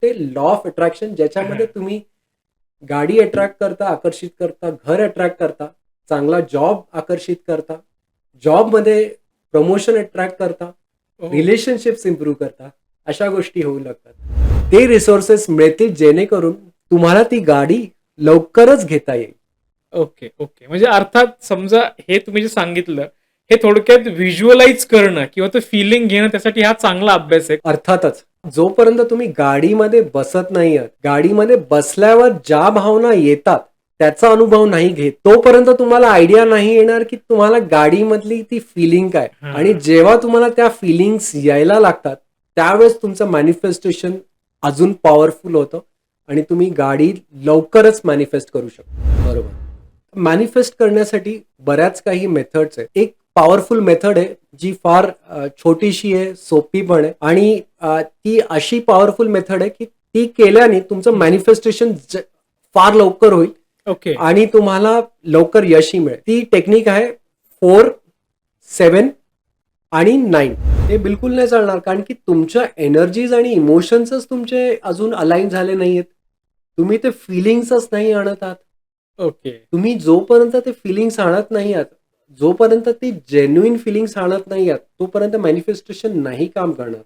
ते law of attraction, ज्याच्यामध्ये तुम्ही गाडी अट्रॅक्ट करता, आकर्षित करता, घर अट्रॅक्ट करता, चांगला जॉब आकर्षित करता, जॉबमध्ये प्रमोशन अट्रॅक्ट करता, हो. रिलेशनशिप्स इम्प्रूव्ह करता, अशा गोष्टी होऊ लागतात. ते रिसोर्सेस मिळतील जेणेकरून तुम्हाला ती गाडी लवकरच घेता येईल. Okay, okay. म्हणजे अर्थात समजा हे तुम्ही जे सांगितलं, हे थोडक्यात व्हिज्युअलाइज करणं किंवा ते फीलिंग घेणं त्यासाठी हा चांगला अभ्यास आहे. अर्थातच. जोपर्यंत तुम्ही गाडीमध्ये बसत नाही आहात, गाडीमध्ये बसल्यावर ज्या भावना येतात, त्याचा अनुभव नाही घेत, तोपर्यंत तुम्हाला आयडिया नाही येणार, की तुम्हाला गाडीमधली ती फीलिंग काय? आणि हां. जेव्हा तुम्हाला त्या फीलिंग्स यायला लागतात, त्यावेळेस तुमचं मॅनिफेस्टेशन अजून पॉवरफुल होतं आणि तुम्ही गाडी लवकरच मॅनिफेस्ट करू शकता. बरोबर. मॅनिफेस्ट करण्यासाठी बऱ्याच काही मेथड्स आहेत. एक पॉवरफुल मेथड आहे, जी फार छोटीशी आहे, सोपी पण आहे आणि ती अशी पॉवरफुल मेथड आहे, की ती केल्याने तुमचं मॅनिफेस्टेशन फार लवकर होईल ओके. आणि तुम्हाला लवकर यशही मिळेल. ती टेक्निक आहे 4, 7 आणि 9. हे बिलकुल नाही चालणार, कारण की तुमच्या एनर्जीज आणि इमोशन्सच तुमचे अजून अलाइन झाले नाहीयेत. तुम्ही ते फीलिंग्सच नाही आणत आहात. ओके. तुम्ही जोपर्यंत ते फीलिंग्स आणत नाही आहात, जोपर्यंत ती जेन्युइन फीलिंग्स आणत नाही आहात, तोपर्यंत मॅनिफेस्टेशन नाही काम करणार.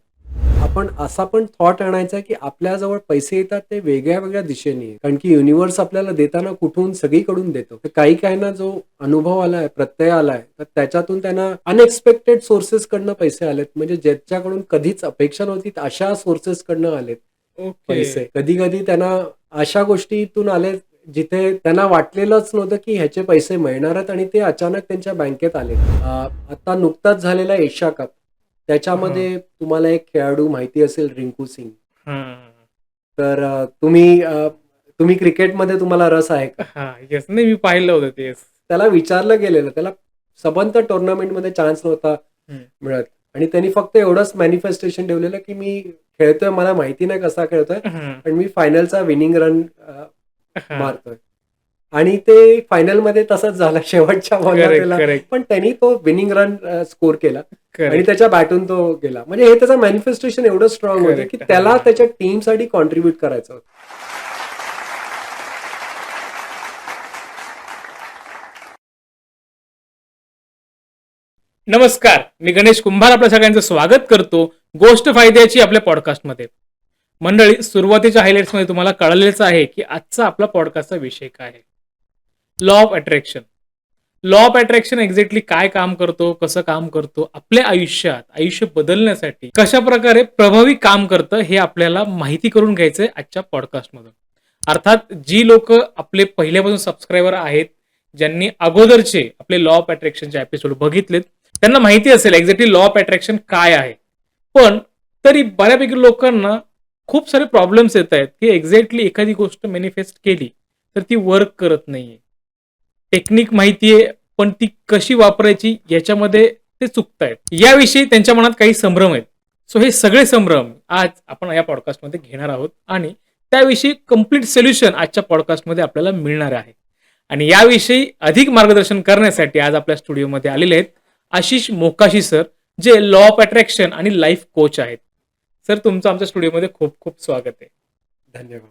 आपण असा पण थॉट आणायचा की आपल्याजवळ पैसे येतात ते वेगळ्या-वेगळ्या दिशेने आहे. कारण की युनिव्हर्स आपल्याला देताना कुठून सगळीकडून देतो. तर काही-काहींना जो अनुभव आलाय, प्रत्यय आलाय, तर त्याच्यातून त्यांना अनएक्सपेक्टेड सोर्सेसकडनं पैसे आलेत. म्हणजे ज्याच्याकडून कधीच अपेक्षा नव्हती अशा सोर्सेसकडनं आलेत ओके. पैसे. कधी-कधी त्यांना अशा गोष्टीतून आले जिथे त्यांना वाटलेलंच नव्हतं की ह्याचे पैसे मिळणार आहेत आणि ते अचानक त्यांच्या बँकेत आले. आता नुकताच झालेला एशिया कप, हां. त्याच्यामध्ये तुम्हाला एक खेळाडू माहिती असेल, रिंकू सिंग. हां. तर तुम्ही क्रिकेटमध्ये तुम्हाला रस आहे का? हां. येस. नाही मी पाहिलं होतं ते. येस. त्याला विचारलं गेलेलं, त्याला सबंध टुर्नामेंटमध्ये चान्स नव्हता हं. मिळत आणि त्यांनी फक्त एवढंच मॅनिफेस्टेशन ठेवलेलं, की मी खेळतोय, मला माहिती नाही कसा खेळतोय, हां. पण मी फायनलचा विनिंग रन हां. मारतोय. आणि ते फायनलमध्ये तसंच झालं. शेवटच्या बॉलला करेक्ट, त्याला, करेक्ट, पण त्यांनी तो विनिंग रन स्कोर केला आणि करेक्ट, त्याच्या बॅटून तो गेला. म्हणजे हे त्याचं मॅनिफेस्टेशन एवढं स्ट्राँग होतं, की करेक्ट. त्याला हां. त्याच्या टीमसाठी कॉन्ट्रिब्यूट करायचं होतं. नमस्कार. मी गणेश कुंभार आपल्या सगळ्यांचं स्वागत करतो गोष्ट फायद्याची आपल्या पॉडकास्टमध्ये. मंडळी, सुरुवातीच्या हायलाइट्समध्ये तुम्हाला कळलेच आहे, की आजचा आपला पॉडकास्टचा विषय काय आहे. Law of attraction. Law of attraction exactly काय काम करतो, कसं काम करतो, आपल्या आयुष्यात आयुष्य बदलण्यासाठी कशाप्रकारे प्रभावी काम करतं, हे आपल्याला माहिती करून घ्यायचंय आजच्या पॉडकास्टमधून. अर्थात जी लोक आपले पहिल्यापासून सबस्क्रायबर आहेत, ज्यांनी अगोदरचे आपले लॉ ऑफ अट्रॅक्शनचे एपिसोड बघितलेत, त्यांना माहिती असेल एक्झॅक्टली लॉ ऑफ अट्रॅक्शन काय आहे. पण तरी बऱ्यापैकी लोकांना खूप सारे प्रॉब्लेम्स येत आहेत, की एक्झॅक्टली एखादी गोष्ट मॅनिफेस्ट केली तर ती वर्क करत नाहीये. टेक्निक माहितीये, पण ती कशी वापरायची याच्यामध्ये ते चुकतायत. याविषयी त्यांच्या मनात काही संभ्रम आहेत. सो हे सगळे संभ्रम आज आपण या पॉडकास्टमध्ये घेणार आहोत आणि त्याविषयी कंप्लीट सोल्युशन आजच्या पॉडकास्टमध्ये आपल्याला मिळणार आहे. आणि याविषयी अधिक मार्गदर्शन करण्यासाठी आज आपल्या स्टुडिओमध्ये आलेले आहेत आशिष मोकाशी सर, जे लॉ ऑफ अट्रॅक्शन आणि लाईफ कोच आहेत. सर, तुमचं आमच्या स्टुडिओमध्ये खूप खूप स्वागत आहे. धन्यवाद.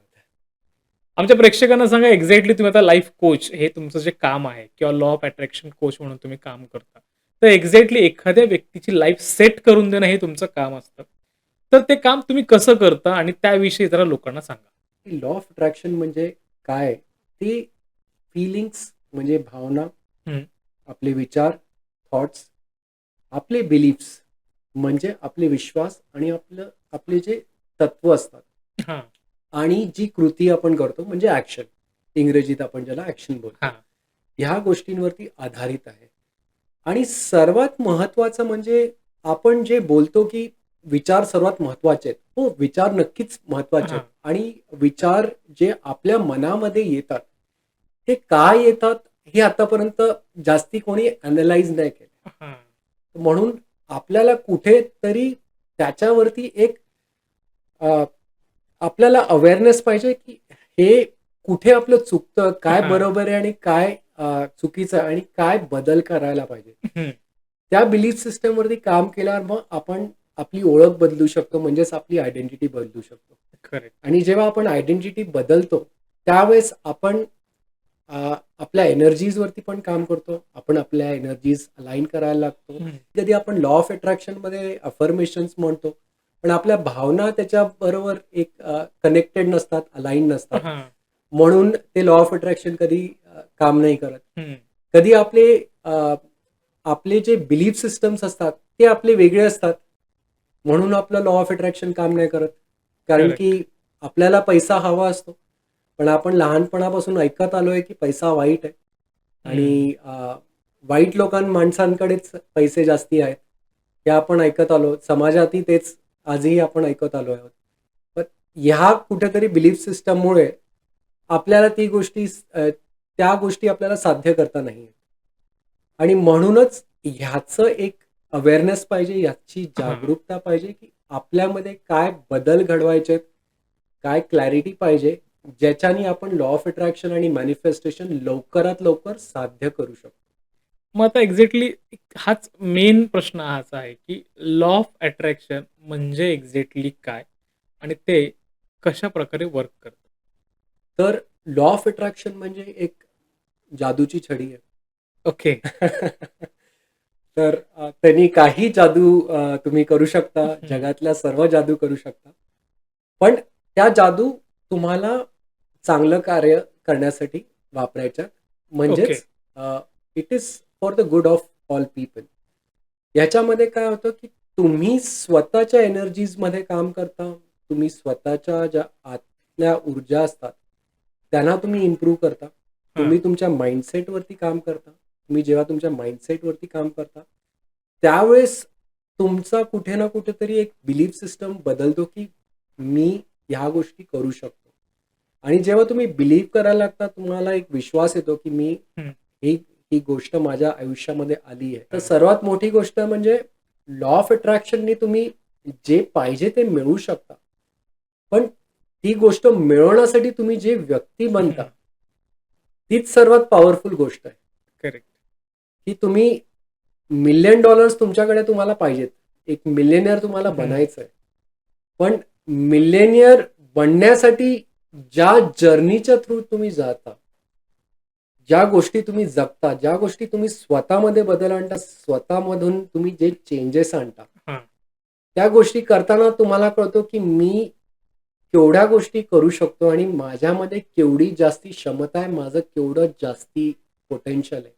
आमच्या प्रेक्षकांना सांगा, एक्झॅक्टली तुम्ही आता लाईफ कोच हे तुमचं जे काम आहे किंवा लॉ ऑफ अट्रॅक्शन कोच म्हणून तुम्ही काम करता, तर एक्झॅक्टली एखाद्या व्यक्तीची लाईफ सेट करून देणं हे तुमचं काम असतं. तर ते काम तुम्ही कसं करता आणि त्याविषयी जरा लोकांना सांगा. लॉ ऑफ अट्रॅक्शन म्हणजे काय? ते फीलिंग्स म्हणजे भावना, हं. आपले विचार, थॉट्स, आपले बिलीफ्स म्हणजे आपले विश्वास आणि आपले जे तत्व असतात हां, आणि जी कृती आपण करतो म्हणजे ॲक्शन. इंग्रजीत आपण ज्याला ॲक्शन बोलतो. हां. ह्या गोष्टींवरती आधारित आहे. आणि सर्वात महत्त्वाचं म्हणजे आपण जे बोलतो, की विचार सर्वात महत्त्वाचे आहेत. हो, विचार नक्कीच महत्त्वाचे आहेत हां, आणि विचार जे आपल्या मनामध्ये येतात, ते का येतात हे आतापर्यंत जास्ती कोणी अॅनलाईज नाही केलं. हां. म्हणून आपल्याला कुठेतरी त्याच्यावरती एक अ, आपल्याला अवेअरनेस पाहिजे, की हे कुठे आपलं चुकतं, काय हां. बरोबर आहे आणि काय चुकीचं आहे आणि काय बदल करायला पाहिजे. हं. त्या बिलीफ सिस्टमवरती काम केल्यावर मग आपण आपली ओळख बदलू शकतो, म्हणजेच आपली आयडेंटिटी बदलू शकतो. करेक्ट. आणि जेव्हा आपण आयडेंटिटी बदलतो, त्यावेळेस आपण आपल्या एनर्जीजवरती पण काम करतो. आपण आपल्या एनर्जीज अलाइन करायला लागतो. कधी आपण लॉ ऑफ अट्रॅक्शनमध्ये अफर्मेशन्स म्हणतो, पण आपल्या भावना त्याच्याबरोबर एक कनेक्टेड नसतात, अलाइन नसतात. हां. म्हणून ते लॉ ऑफ अट्रॅक्शन कधी काम नाही करत. हं. कधी आपले जे बिलीफ सिस्टम्स असतात, ते आपले वेगळे असतात. म्हणून आपलं लॉ ऑफ अट्रॅक्शन काम नाही करत. कारण करेक्ट. की आपल्याला पैसा हवा असतो. पण आपण लहानपणापासून ऐकत आलोय की पैसा वाईट आहे आणि वाईट माणसांकडेच पैसे जास्ती आहेत. हे आपण ऐकत आलो. समाजातही तेच आजही आपण ऐकत आलो आहोत. पण ह्या कुठेतरी बिलीफ सिस्टममुळे आपल्याला त्या गोष्टी आपल्याला साध्य करता नाही येत. आणि म्हणूनच ह्याचं एक अवेअरनेस पाहिजे, ह्याची हां. जागरूकता पाहिजे, की आपल्यामध्ये काय बदल घडवायचे आहेत, काय क्लॅरिटी पाहिजे, ज्याच्याने आपण लॉ ऑफ अट्रॅक्शन आणि मॅनिफेस्टेशन लवकरात लवकर साध्य करू शकतो. मग आता एक्झॅक्टली हाच मेन प्रश्न हाच आहे, की लॉ ऑफ अट्रॅक्शन म्हणजे एक्झॅक्टली काय? आणि ते कशाप्रकारे वर्क करतं? तर लॉ ऑफ अट्रॅक्शन म्हणजे एक जादूची छडी आहे. ओके. तर त्यांनी काही जादू तुम्ही करू शकता. हं. जगातल्या सर्व जादू करू शकता. पण त्या जादू तुम्हाला चांगलं कार्य करण्यासाठी वापरायच्या. ओके. म्हणजेच it is for the good of all people. याच्यामध्ये काय होतं, की तुम्ही स्वतःच्या एनर्जीजमध्ये काम करता. तुम्ही स्वतःच्या ज्या आतल्या ऊर्जा असतात, त्यांना तुम्ही इम्प्रूव्ह करता. हां. तुम्ही तुमच्या माइंडसेटवरती काम करता. तुम्ही जेव्हा तुमच्या माइंडसेटवरती काम करता, त्यावेळेस तुमचा कुठे ना कुठेतरी एक बिलीफ सिस्टम बदलतो, की मी ह्या गोष्टी करू शकतो. आणि जेव्हा तुम्ही बिलीव्ह करायला लागता, तुम्हाला एक विश्वास येतो, की हं. ही ही गोष्ट माझ्या आयुष्यामध्ये आली आहे. तर सर्वात मोठी गोष्ट म्हणजे लॉ ऑफ अट्रॅक्शननी तुम्ही जे पाहिजे ते मिळवू शकता. पण ती गोष्ट मिळवण्यासाठी तुम्ही जे व्यक्ती बनता, तीच सर्वात पॉवरफुल गोष्ट आहे. करेक्ट. की तुम्ही $1,000,000 तुमच्याकडे तुम्हाला पाहिजेत. एक मिलेनियर तुम्हाला बनायचं आहे. पण मिलेनियर बनण्यासाठी ज्या जर्नीच्या थ्रू तुम्ही जाता, ज्या गोष्टी तुम्ही जगता, ज्या गोष्टी तुम्ही स्वतःमध्ये बदल आणता, स्वतःमधून तुम्ही जे चेंजेस आणता, हां. त्या गोष्टी करताना तुम्हाला कळतो, की मी केवढ्या गोष्टी करू शकतो आणि माझ्यामध्ये केवढी जास्ती क्षमता आहे, माझं केवढं जास्ती पोटेन्शियल आहे.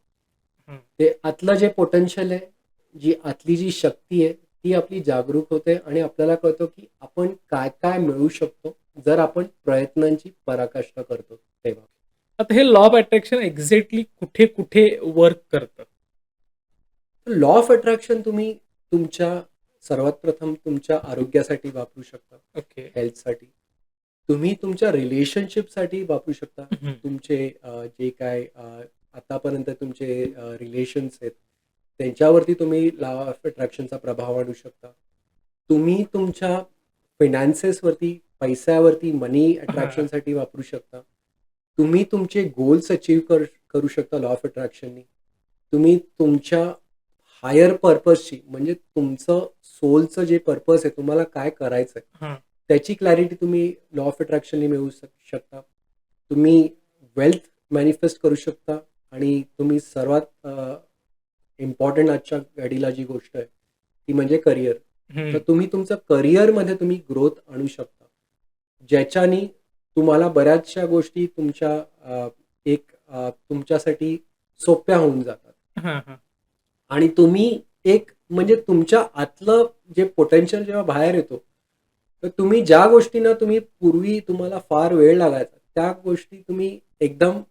हं. ते आतलं जे पोटेन्शियल आहे, आतली जी शक्ती आहे, ती आपली जागरूक होते आणि आपल्याला कळतं, की आपण काय-काय मिळवू शकतो, जर आपण प्रयत्नांची पराकाष्ठा करतो तेव्हा. आता हे लॉ ऑफ अट्रॅक्शन एक्झॅक्टली कुठे-कुठे वर्क करतं? लॉ ऑफ अट्रॅक्शन तुम्ही तुमच्या सर्वात प्रथम तुमच्या आरोग्यासाठी वापरू शकता, ओके. हेल्थसाठी. तुम्ही तुमच्या रिलेशनशिपसाठी वापरू शकता. हं. तुमचे जे काय आतापर्यंत तुमचे रिलेशन्स आहेत, त्यांच्यावरती तुम्ही लॉ ऑफ अट्रॅक्शनचा प्रभाव आणू शकता. तुम्ही तुमच्या फायनान्सेसवरती, पैशावरती, मनी हां. अट्रॅक्शनसाठी वापरू शकता. तुम्ही तुमचे गोल्स अचीव्ह करू शकता लॉ ऑफ अट्रॅक्शननी. तुम्ही तुमच्या हायर पर्पजची म्हणजे तुमचं सोलचं जे पर्पज आहे, तुम्हाला काय करायचं आहे, हां. त्याची क्लॅरिटी तुम्ही लॉ ऑफ अट्रॅक्शननी मिळवू शकता. तुम्ही वेल्थ मॅनिफेस्ट करू शकता आणि तुम्ही सर्वात इम्पॉर्टंट आजच्या घडीला जी गोष्ट आहे, ती म्हणजे करिअर. हं. तर तुम्ही तुमचं करिअरमध्ये तुम्ही ग्रोथ आणू शकता. ज्याच्यानी तुम्हाला बऱ्याचशा गोष्टी तुमच्यासाठी सोप्या होऊन जातात. हां, हां. आणि तुम्ही एक म्हणजे तुमच्या आतलं जे पोटेन्शियल जेव्हा बाहेर येतो, तर तुम्ही ज्या गोष्टींना पूर्वी तुम्हाला फार वेळ लागायचा, त्या गोष्टी तुम्ही एकदम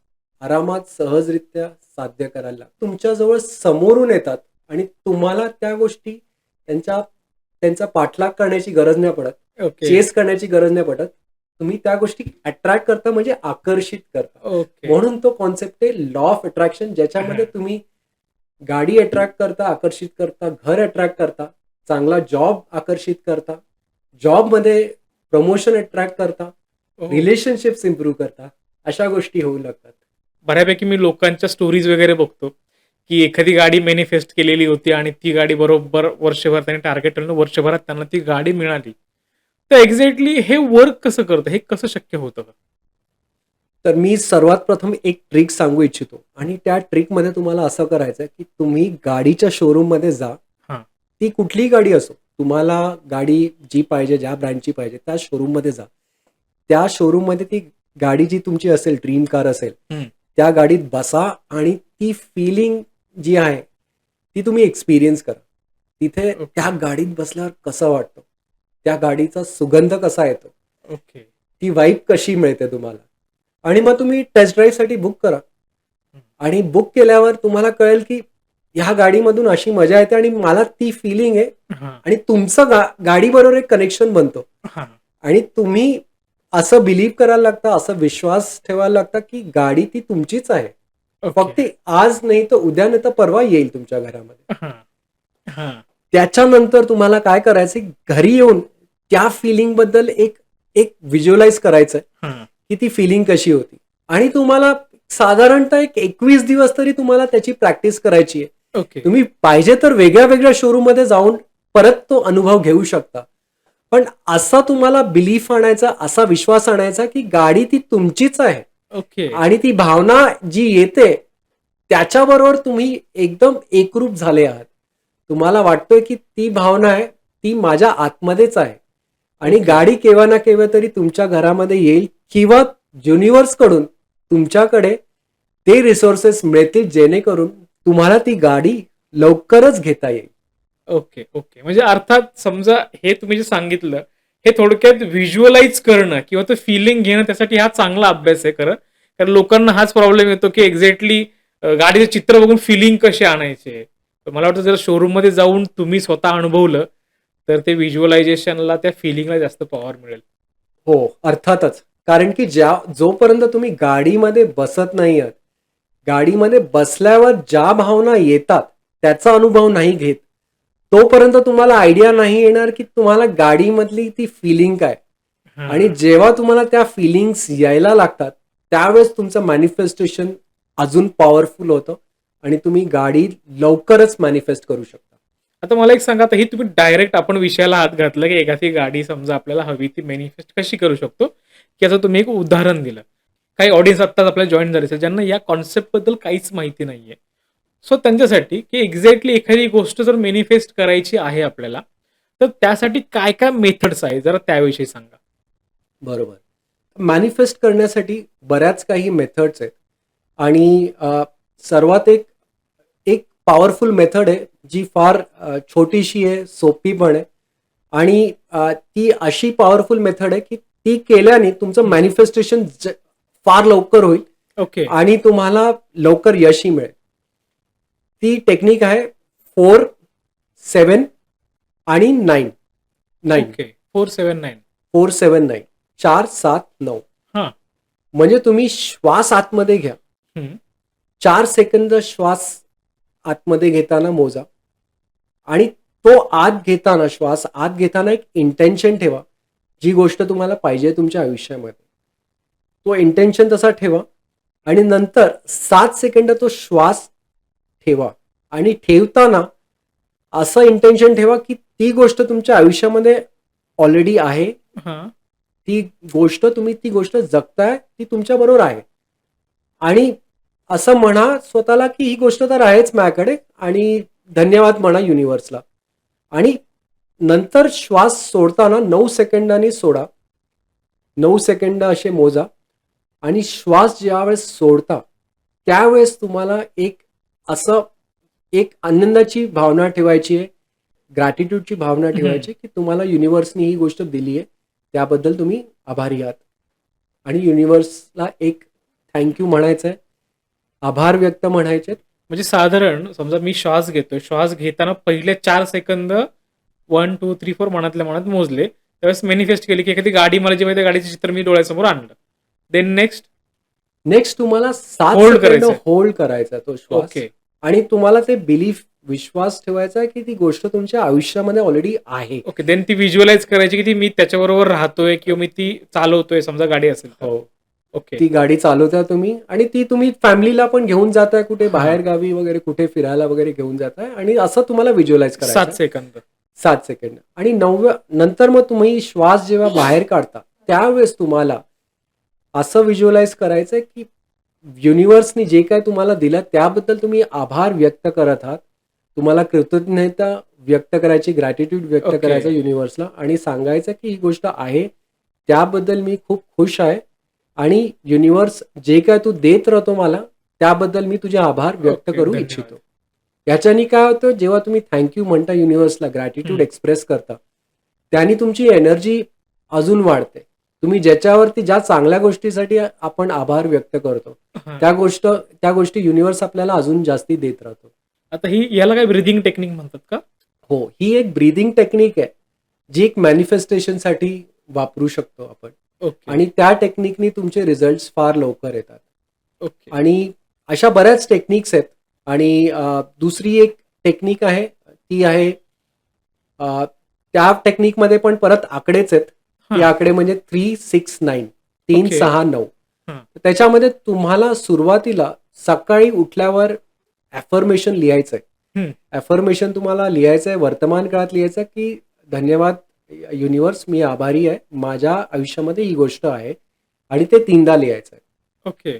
आरामात, सहजरित्या साध्य करायला लागता. तुमच्याजवळ समोरून येतात आणि तुम्हाला त्या गोष्टी त्यांचा पाठलाग करण्याची गरज नाही पडत. ओके. चेस करण्याची गरज नाही पडत. तुम्ही त्या गोष्टी अट्रॅक्ट करता म्हणजे आकर्षित करता. ओके. म्हणून तो कॉन्सेप्ट आहे लॉ ऑफ अट्रॅक्शन, ज्याच्यामध्ये तुम्ही गाडी अट्रॅक्ट करता, आकर्षित करता, घर अट्रॅक्ट करता, चांगला जॉब आकर्षित करता, जॉबमध्ये प्रमोशन अट्रॅक्ट करता, हो. रिलेशनशिप्स इम्प्रूव्ह करता. अशा गोष्टी होऊ लागतात. बऱ्यापैकी मी लोकांच्या स्टोरीज वगैरे बघतो, की एखादी गाडी मॅनिफेस्ट केलेली होती आणि ती गाडी बरोबर वर्षभर त्यांनी टार्गेट ठेवलं, वर्षभरात त्यांना ती गाडी मिळाली. तर एक्झॅक्टली हे वर्क कसं करतं? हे कसं शक्य होतं? तर मी सर्वात प्रथम एक ट्रिक सांगू इच्छितो आणि त्या ट्रिकमध्ये तुम्हाला असं करायचं आहे, की तुम्ही गाडीच्या शोरूममध्ये जा. हां. ती कुठलीही गाडी असो. तुम्हाला गाडी जी पाहिजे, ज्या ब्रँडची पाहिजे त्या शोरूममध्ये जा. त्या शोरूममध्ये ती गाडी जी तुमची असेल, ड्रीम कार असेल, हं. त्या गाडीत बसा आणि ती फीलिंग जी आहे, ती तुम्ही एक्सपिरियन्स करा. तिथे ओके. त्या गाडीत बसल्यावर कसं वाटतं? त्या गाडीचा सुगंध कसा येतो? ओके. ती वाइब कशी मिळते तुम्हाला? आणि मग तुम्ही टेस्ट ड्राईव्हसाठी बुक करा. आणि बुक केल्यावर तुम्हाला कळेल, की ह्या गाडीमधून अशी मजा येते आणि मला ती फीलिंग आहे हां. आणि तुमचं गाडीबरोबर एक कनेक्शन बनतो. हां. आणि तुम्ही असं बिलीव्ह करायला लागता, असा विश्वास ठेवायला लागता, की गाडी ती तुमचीच आहे. फक्त ओके. ती आज नाही तर उद्या नाही तर परवा येईल तुमच्या घरामध्ये. हां. हां. त्याच्यानंतर तुम्हाला काय करायचं, घरी येऊन त्या फीलिंग बद्दल एक एक व्हिज्युअलाइज करायचं, हां. की ती फीलिंग कशी होती. आणि तुम्हाला साधारणतः एक 21 दिवस तरी तुम्हाला त्याची प्रॅक्टिस करायची आहे. ओके. तुम्ही पाहिजे तर वेगळ्या वेगळ्या शोरूममध्ये जाऊन परत तो अनुभव घेऊ शकता. पण असा तुम्हाला बिलीफ आणायचा, असा विश्वास आणायचा, की गाडी ती तुमचीच आहे ओके. आणि ती भावना जी येते त्याच्याबरोबर तुम्ही एकदम एकरूप झाले आहात. तुम्हाला वाटतोय, की ती भावना आहे, ती माझ्या आतमध्येच आहे आणि ओके. गाडी केव्हा ना केव्हा तरी तुमच्या घरामध्ये येईल किंवा युनिव्हर्सकडून तुमच्याकडे ते रिसोर्सेस मिळतील जेणेकरून तुम्हाला ती गाडी लवकरच घेता येईल. ओके. ओके. म्हणजे अर्थात समजा हे तुम्ही जे सांगितलं, हे थोडक्यात व्हिज्युअलाइज करणं किंवा ते फीलिंग घेणं त्यासाठी हा चांगला अभ्यास आहे खरं. कारण लोकांना हाच प्रॉब्लेम येतो, की एक्झॅक्टली गाडीचे चित्र बघून फीलिंग कसे आणायचे. तर मला वाटतं जर शोरूममध्ये जाऊन तुम्ही स्वतः अनुभवलं, तर ते व्हिज्युअलायझेशनला, त्या फीलिंगला जास्त पॉवर मिळेल. हो, अर्थातच. कारण की जोपर्यंत तुम्ही गाडीमध्ये बसत नाही आहात, गाडीमध्ये बसल्यावर ज्या भावना येतात, त्याचा अनुभव नाही घेत, तोपर्यंत तुम्हाला आयडिया नाही येणार, की तुम्हाला गाडीमधली ती फीलिंग काय? आणि हां. जेव्हा तुम्हाला त्या फीलिंग्स यायला लागतात, त्यावेळेस तुमचं मॅनिफेस्टेशन अजून पॉवरफुल होतं आणि तुम्ही गाडी लवकरच मॅनिफेस्ट करू शकता. आता मला एक सांगा, आता ही तुम्ही डायरेक्ट आपण विषयाला हात घातला, की एखादी गाडी समजा आपल्याला हवी ती मॅनिफेस्ट कशी करू शकतो, की याचं तुम्ही एक उदाहरण दिलं. काही ऑडियन्स आत्ताच आपल्याला जॉइन झाले असेल, ज्यांना या कॉन्सेप्टबद्दल काहीच माहिती नाहीये. सो त्यांच्यासाठी, की एक्झॅक्टली एखादी गोष्ट जर मॅनिफेस्ट करायची आहे आपल्याला, तर त्यासाठी काय-काय मेथड्स आहेत, जरा त्याविषयी सांगा? बरोबर. मॅनिफेस्ट करण्यासाठी बऱ्याच काही मेथड्स आहेत आणि सर्वात एक एक पॉवरफुल मेथड आहे, जी फार छोटीशी आहे, सोपी पण आहे आणि ती अशी पॉवरफुल मेथड आहे, की ती केल्याने तुमचं मॅनिफेस्टेशन फार लवकर होईल ओके. आणि तुम्हाला लवकर यशही मिळेल. ती टेक्निक आहे 4, 7 आणि 9. ओके. 479. 4, 7, 9. 4, 7, 9. हां. म्हणजे तुम्ही श्वास आतमध्ये घ्या. हं. 4 सेकंद श्वास आतमध्ये घेताना मोजा आणि तो श्वास आत घेताना एक इंटेन्शन ठेवा. जी गोष्ट तुम्हाला पाहिजे तुमच्या आयुष्यामध्ये. तो इंटेन्शन तसा ठेवा आणि नंतर 7 सेकंद तो श्वास ठेवा आणि ठेवताना असं इंटेन्शन ठेवा, की ती गोष्ट तुमच्या आयुष्यामध्ये ऑलरेडी आहे. हां. ती गोष्ट जगताय, ती तुमच्याबरोबर आहे. आणि असं म्हणा स्वतःला, की ही गोष्ट तर आहेच माझ्याकडे आणि धन्यवाद म्हणा युनिव्हर्सला. आणि नंतर श्वास सोडताना 9 सेकंदांनी सोडा. 9 सेकंद असे मोजा आणि श्वास ज्यावेळेस सोडता, त्यावेळेस तुम्हाला असं एक आनंदाची भावना ठेवायची आहे, ग्रॅटिट्यूडची भावना ठेवायची, की तुम्हाला युनिव्हर्सनी ही गोष्ट दिली आहे. त्याबद्दल तुम्ही आभारी आहात. आणि युनिव्हर्सला एक थँक म्हणायचं आहे. आभार व्यक्त म्हणायचे. म्हणजे साधारण समजा मी श्वास घेतोय. श्वास घेताना पहिले 4 सेकंद 1, 2, 3, 4 मनातल्या मनात मोजले. त्यावेळेस मॅनिफेस्ट केली, की एखादी गाडी मला जेव्हा त्या गाडीचं चित्र मी डोळ्यासमोर आणलं. देन नेक्स्ट तुम्हाला 7 होल्ड सेकंद करायचंय. होल्ड करायचा तो श्वास. ओके. आणि तुम्हाला ते विश्वास ठेवायचा आहे, की ती गोष्ट तुमच्या आयुष्यामध्ये ऑलरेडी आहे. ओके. देन ती व्हिज्युअलाइज करायची, की ती मी त्याच्याबरोबर राहतोय किंवा मी ती चालवतोय समजा गाडी असेल तर. हो. ओके. ती गाडी चालवता तुम्ही आणि ती तुम्ही फॅमिलीला पण घेऊन जाताय कुठे हां. बाहेर गावी वगैरे कुठे फिरायला वगैरे घेऊन जाताय आणि असं तुम्हाला व्हिज्युअलाइज 7 करायचं सेकंद. 7 सेकंड आणि 9व्या नंतर मग तुम्ही श्वास जेव्हा बाहेर काढता त्यावेळेस तुम्हाला असं व्हिज्युअलाइज करायचंय की युनिव्हर्सनी जे काय तुम्हाला दिलं त्याबद्दल तुम्ही आभार व्यक्त करत आहात. तुम्हाला कृतज्ञता व्यक्त करायची, ग्रॅटिट्यूड व्यक्त ओके. करायचं युनिव्हर्सला आणि सांगायचं की ही गोष्ट आहे, त्याबद्दल मी खूप खुश आहे आणि युनिव्हर्स जे काय तू देत राहतो मला, त्याबद्दल मी तुझे आभार व्यक्त ओके. करू धन्यवाद. इच्छितो. याच्याने काय होतं, जेव्हा तुम्ही थँक यू म्हणता युनिव्हर्सला, ग्रॅटिट्यूड हं. एक्सप्रेस करता, त्यानी तुमची एनर्जी अजून वाढते. तुम्ही ज्याच्यावरती ज्या चांगल्या गोष्टीसाठी आपण आभार व्यक्त करतो, हां. त्या गोष्टी युनिव्हर्स आपल्याला अजून जास्ती देत राहतो. आता याला काय ब्रीथिंग टेक्निक म्हणतात का? हो, ही एक ब्रीथिंग टेक्निक आहे, जी एक मॅनिफेस्टेशनसाठी वापरू शकतो आपण ओके. आणि त्या टेक्निकनी तुमचे रिझल्ट्स फार लवकर येतात. ओके. आणि अशा बऱ्याच टेक्निक्स आहेत आणि दुसरी एक टेक्निक आहे, ती आहे त्या टेक्निकमध्ये पण परत आकडेच आहेत. ते हां. आकडे म्हणजे 369 3, ओके. 6, 9. हां. त्याच्यामध्ये तुम्हाला सुरुवातीला सकाळी उठल्यावर अफर्मेशन लिहायचंय. हं. अफर्मेशन तुम्हाला लिहायचंय, वर्तमान काळात लिहायचं की धन्यवाद युनिव्हर्स, मी आभारी आहे. माझ्या आयुष्यामध्ये ही गोष्ट आहे आणि ते 3दा लिहायचंय. ओके.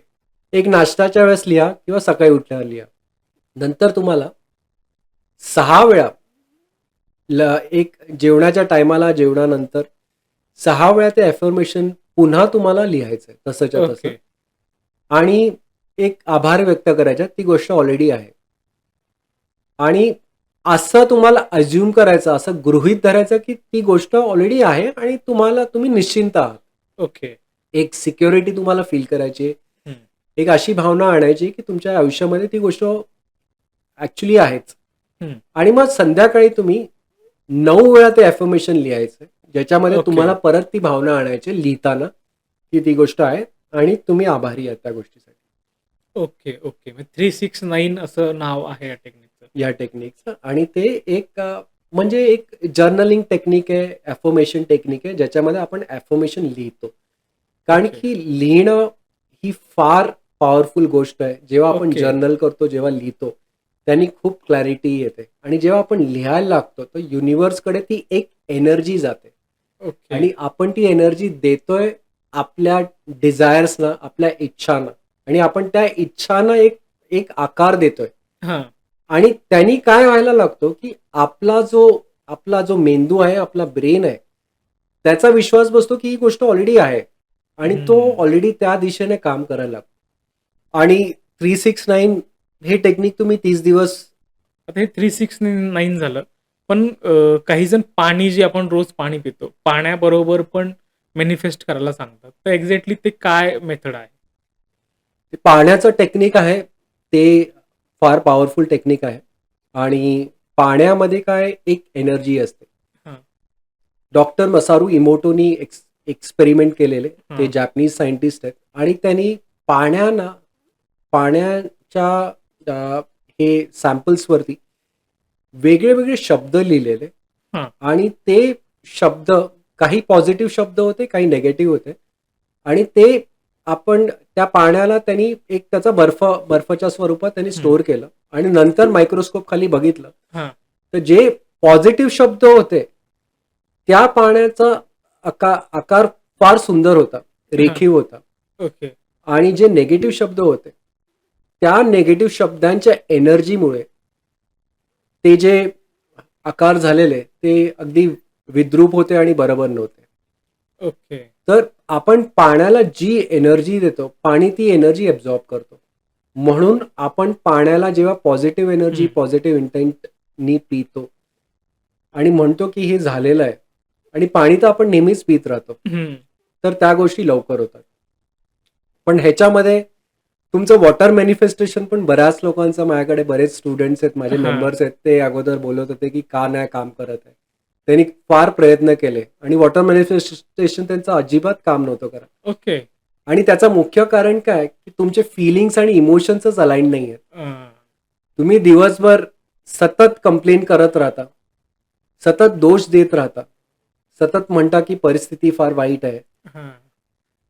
एक नाश्त्याच्या वेळेस लिहा किंवा सकाळी उठल्यावर लिहा. नंतर तुम्हाला 6 वेळा एक जेवणाच्या टायमाला, जेवणानंतर 6 वेळा ते अफर्मेशन पुन्हा तुम्हाला लिहायचंय तसंच्या तसं. ओके. आणि एक आभार व्यक्त करायचा, ती गोष्ट ऑलरेडी आहे. आणि असं तुम्हाला अज्युम करायचं, असं गृहीत धरायचं की ती गोष्ट ऑलरेडी आहे आणि तुम्ही निश्चिंत आहात. ओके. एक सिक्युरिटी तुम्हाला फील करायची आहे. हं. एक अशी भावना आणायची की तुमच्या आयुष्यामध्ये ती गोष्ट ॲक्चुअली आहेच. हं. आणि मग संध्याकाळी तुम्ही 9 वेळा ते अफर्मेशन लिहायचं, ज्याच्यामध्ये ओके. तुम्हाला परत ती भावना आणायची लिहिताना की ती गोष्ट आहे आणि तुम्ही आभारी आहात त्या गोष्टीसाठी. ओके. ओके. मग 369 असं नाव आहे या टेक्निकचं. या टेक्निकचं आणि ते एक म्हणजे एक जर्नलिंग टेक्निक आहे, अफर्मेशन टेक्निक आहे, ज्याच्यामध्ये आपण अफर्मेशन लिहितो. कारण ओके. की लिहिणं ही फार पॉवरफुल गोष्ट आहे. जेव्हा आपण ओके. जर्नल करतो, जेव्हा लिहितो, त्यांनी खूप क्लॅरिटी येते आणि जेव्हा आपण लिहायला लागतो, तर युनिव्हर्सकडे ती एक एनर्जी जाते ओके. आणि आपण ती एनर्जी देतोय आपल्या डिझायर्सना, आपल्या इच्छांना आणि आपण त्या इच्छांना एक आकार देतोय. हां. आणि त्यांनी काय व्हायला लागतो, की आपला जो मेंदू आहे, आपला ब्रेन आहे, त्याचा विश्वास बसतो, की ही गोष्ट ऑलरेडी आहे आणि तो हं. ऑलरेडी त्या दिशेने काम करायला लागतो. आणि 369 हे टेक्निक तुम्ही 30 दिवस आता हे 369 झालं. पण काही जण पाणी जे आपण रोज पाणी पितो, पाण्याबरोबर पण मॅनिफेस्ट करायला सांगतात. तर एक्झॅक्टली ते काय मेथड आहे? ते पाण्याचं टेक्निक आहे, ते फार पॉवरफुल टेक्निक आहे आणि पाण्यामध्ये काय एक एनर्जी असते. हां. डॉक्टर मसारू इमोटोनी एक्सपेरिमेंट केलेले, ते हां. जॅपनीज सायंटिस्ट आहेत आणि त्यांनी पाण्याच्या हे सॅम्पल्सवरती वेगळे शब्द लिहिलेले हां. आणि ते शब्द काही पॉझिटिव्ह शब्द होते, काही निगेटिव्ह होते आणि ते आपण त्या पाण्याला त्यांनी एक त्याचा बर्फाच्या स्वरूपात त्यांनी स्टोअर केलं आणि नंतर मायक्रोस्कोप खाली बघितलं, हां. तर जे पॉझिटिव्ह शब्द होते, त्या पाण्याचा आकार फार सुंदर होता, रेखीव होता ओके. आणि जे निगेटिव्ह शब्द होते, त्या निगेटिव्ह शब्दांच्या एनर्जीमुळे ते जे आकार झालेले, ते अगदी विद्रूप होते आणि बरोबर नव्हते. ओके. तर आपण पाण्याला जी एनर्जी देतो, पाणी ती एनर्जी ॲब्झॉर्ब करतो. म्हणून आपण पाण्याला जेव्हा पॉझिटिव्ह एनर्जी, हं. पॉझिटिव्ह इंटेंटनी पितो आणि म्हणतो की हे झालेलं आहे आणि पाणी तर आपण नेहमीच पीत राहतो. हं. तर त्या गोष्टी लवकर होतात. पण ह्याच्यामध्ये तुमचं वॉटर मॅनिफेस्टेशन पण बऱ्याच लोकांचं, माझ्याकडे बरेच स्टुडंट्स आहेत, माझे हां. मेंबर्स आहेत, ते अगोदर बोलत होते की का नाही काम करत आहे. त्यांनी फार प्रयत्न केले आणि वॉटर मॅनिफेस्टेशन त्यांचं अजिबात काम नव्हतं करत. ओके. आणि त्याचं मुख्य कारण काय, की तुमचे फीलिंग्स आणि इमोशन्सच अलाइन्ड नाही आहेत. हां. तुम्ही दिवसभर सतत कंप्लेन करत राहता, सतत दोष देत राहता, सतत म्हणता की परिस्थिती फार वाईट आहे, हां.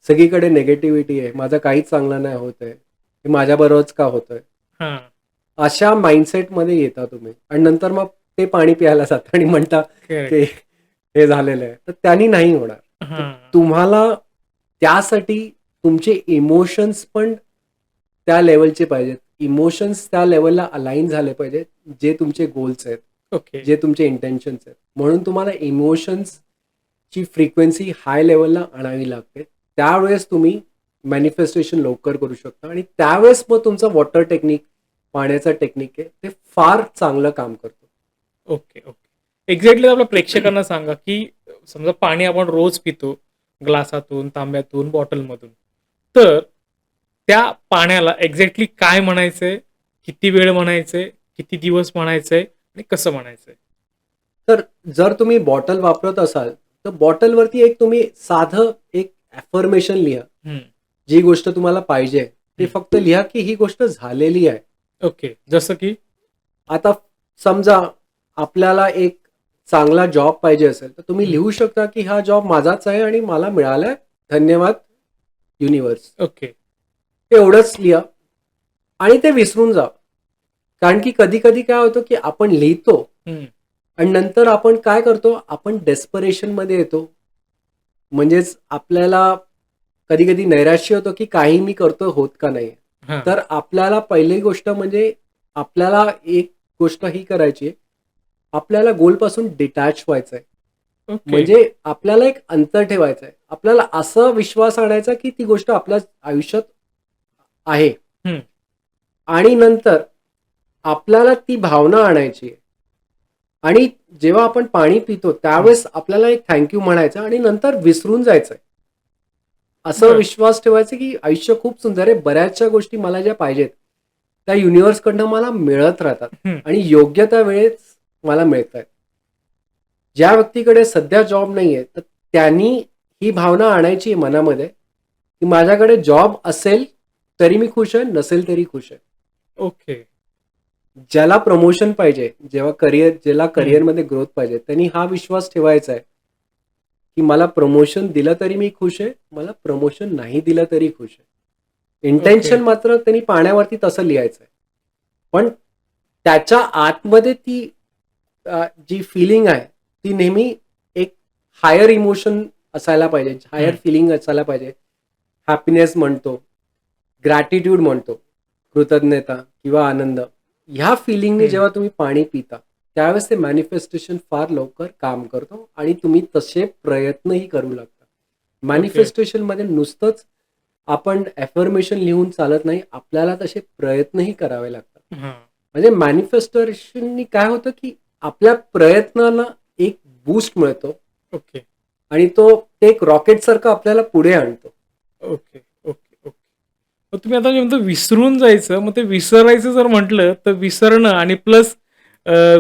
सगळीकडे निगेटिव्हिटी आहे, माझं काहीच चांगलं नाही होत आहे, हे माझ्याबरोबरच का होतंय, हां. अशा माइंडसेटमध्ये येता तुम्ही आणि नंतर मग ते पाणी प्यायला जाता आणि म्हणता करेक्ट. की हे झालेलं आहे. तर त्यांनी नाही होणार. तर हां. तुम्हाला त्यासाठी तुमचे इमोशन्स पण त्या लेव्हलचे पाहिजेत. इमोशन्स त्या लेव्हलला अलाइन झाले पाहिजेत, जे तुमचे गोल्स आहेत, ओके. जे तुमचे इंटेन्शन्स आहेत. म्हणून तुम्हाला इमोशन्सची फ्रिक्वेन्सी हाय लेव्हलला आणावी लागते. त्यावेळेस तुम्ही मॅनिफेस्टेशन लवकर करू शकता आणि त्यावेळेस मग तुमचं वॉटर टेक्निक, पाण्याचं टेक्निक आहे, ते फार चांगलं काम करतं. Okay, okay. एक्झॅक्टली आपल्या प्रेक्षकांना सांगा, की समजा पाणी आपण रोज पितो, ग्लासातून, तांब्यातून, बॉटलमधून. तर त्या पाण्याला एक्झॅक्टली काय म्हणायचंय, किती वेळ म्हणायचंय, किती दिवस म्हणायचंय आणि कसं म्हणायचंय? तर जर तुम्ही बॉटल वापरत असाल, तर बॉटलवरती एक तुम्ही साधं एक अफर्मेशन लिहा. हं. जी गोष्ट तुम्हाला पाहिजे, ते हं. फक्त लिहा, की ही गोष्ट झालेली आहे. ओके. जसं की? आता समजा आपल्याला एक चांगला जॉब पाहिजे असेल, तर तुम्ही हं. लिहू शकता, की हा जॉब माझाच आहे आणि मला मिळालाय. धन्यवाद युनिव्हर्स. ओके. एवढंच लिहा आणि ते विसरून जा. कारण की कधी-कधी काय होतं, की आपण लिहितो हं. आणि नंतर आपण काय करतो, आपण डेस्परेशनमध्ये येतो. म्हणजेच आपल्याला कधी-कधी नैराश्य होतं, की काही मी करतो होत का नाही? हां. तर आपल्याला पहिली गोष्ट म्हणजे आपल्याला एक गोष्ट ही करायची आहे, आपल्याला गोलपासून डिटॅच व्हायचं आहे. ओके. म्हणजे आपल्याला एक अंतर ठेवायचं आहे. आपल्याला असा विश्वास आणायचा, की ती गोष्ट आपल्या आयुष्यात आहे हं. आणि नंतर आपल्याला ती भावना आणायची आहे. आणि जेव्हा आपण पाणी पितो त्यावेळेस आपल्याला एक थँक यू म्हणायचं आणि नंतर विसरून जायचंय. असा बरं. विश्वास ठेवायचा की आयुष्य खूप सुंदर आहे. बऱ्याचशा गोष्टी मला ज्या पाहिजेत, त्या युनिव्हर्सकडनं मला मिळत राहतात हं. आणि योग्य त्या वेळेस मला मिळतायत. ज्या व्यक्तीकडे सध्या जॉब नाहीये, तर त्यांनी ही भावना आणायची आहे मनामध्ये, की माझ्याकडे जॉब असेल तरी मी खुश आहे, नसेल तरी खुश आहे. ओके. ज्याला प्रमोशन पाहिजे, ज्याला करिअरमध्ये ग्रोथ पाहिजे, त्यांनी हा विश्वास ठेवायचा आहे, की मला प्रमोशन दिलं तरी मी खुश आहे, मला प्रमोशन नाही दिलं तरी खुश आहे. Intention okay. मात्र त्यांनी पाण्यावरती तसं लिहायचं आहे. पण त्याच्या आतमध्ये ती जी फीलिंग आहे, ती नेहमी एक हायर इमोशन असायला पाहिजे, हायर हं. फीलिंग असायला पाहिजे. हॅपीनेस म्हणतो, ग्रॅटिट्यूड म्हणतो, कृतज्ञता किंवा आनंद. ह्या फीलिंगने हं. जेव्हा तुम्ही पाणी पिता, त्यावेळेस ते मॅनिफेस्टेशन फार लवकर काम करतो आणि तुम्ही तसे प्रयत्नही करू लागता. मॅनिफेस्टेशनमध्ये नुसतंच आपण अफर्मेशन लिहून चालत नाही, आपल्याला तसे प्रयत्नही करावे लागतात. हां. म्हणजे मॅनिफेस्टेशननी काय होतं, की आपल्या प्रयत्नाला एक बूस्ट मिळतो ओके. आणि ते एक रॉकेटसारखं आपल्याला पुढे आणतो. Okay, okay, okay. मग तुम्ही आता जे म्हणता विसरून जायचं, मग ते विसरायचं जर म्हटलं, तर विसरणं आणि प्लस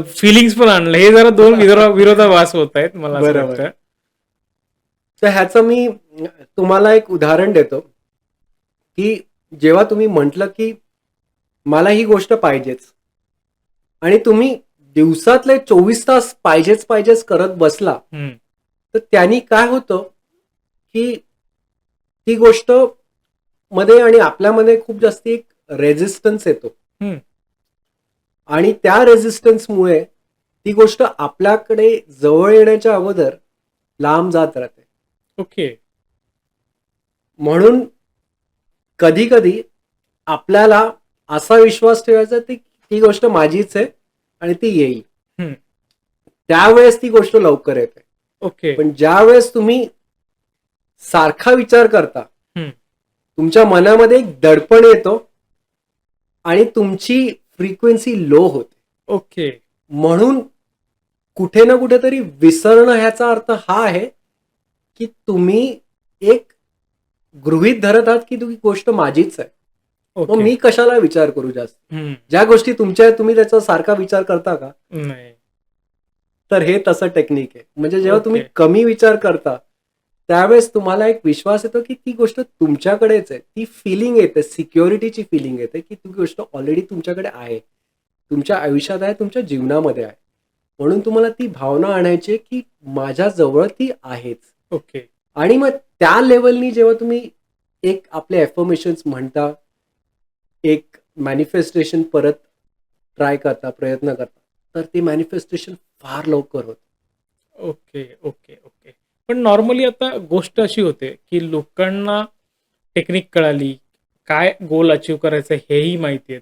फीलिंग्ज पण आणलं. हे जरा 2 विरोधाभास होत आहेत, मला असं बरोबर. वाटतं. तर ह्याचं मी तुम्हाला एक उदाहरण देतो, की जेव्हा तुम्ही म्हटलं, की मला ही गोष्ट पाहिजेच आणि तुम्ही दिवसातले 24 तास पाहिजेच करत बसला, हं. तर त्यांनी काय होतं, की ती गोष्ट मध्ये आणि आपल्यामध्ये खूप जास्त एक रेझिस्टन्स येतो हं. आणि त्या रेझिस्टन्समुळे ती गोष्ट आपल्याकडे जवळ येण्याच्या अगोदर लांब जात राहते. ओके. म्हणून कधी-कधी आपल्याला असा विश्वास ठेवायचा की ती गोष्ट माझीच आहे आणि ती येईल. हं. त्यावेळेस ती गोष्ट लवकर येते. ओके. पण ज्यावेळेस तुम्ही सारखा विचार करता, हं. तुमच्या मनामध्ये एक दडपण येतो आणि तुमची फ्रिक्वेन्सी लो होते. ओके. म्हणून कुठे ना कुठेतरी विसरणं ह्याचा अर्थ हा आहे, की तुम्ही एक गृहीत धरत आहात, की ती गोष्ट माझीच आहे. मग ओके. मी कशाला विचार करू जास्त? हं. ज्या गोष्टी तुमच्या आहेत, तुम्ही त्याचा सारखा विचार करता का? नाही. तर हे तसं टेक्निक आहे. म्हणजे जेव्हा तुम्ही ओके. कमी विचार करता, त्यावेळेस तुम्हाला एक विश्वास येतो, की ती गोष्ट तुमच्याकडेच आहे. ती फीलिंग येते, सिक्युरिटीची फीलिंग येते, की ती गोष्ट ऑलरेडी तुमच्याकडे आहे. तुमच्या आयुष्यात आहे, तुमच्या जीवनामध्ये आहे. म्हणून तुम्हाला ती भावना आणायची आहे, की माझ्याजवळ ती आहेच. ओके. आणि मग त्या लेवलनी जेव्हा तुम्ही एक आपले एफर्मेशन्स म्हणता, एक मॅनिफेस्टेशन परत ट्राय करता, प्रयत्न करता, तर ते मॅनिफेस्टेशन फार लवकर होतं. Okay, okay, okay. पण नॉर्मली आता गोष्ट अशी होते, की लोकांना टेक्निक कळाली, काय गोल अचीव्ह करायचं हेही माहिती आहे.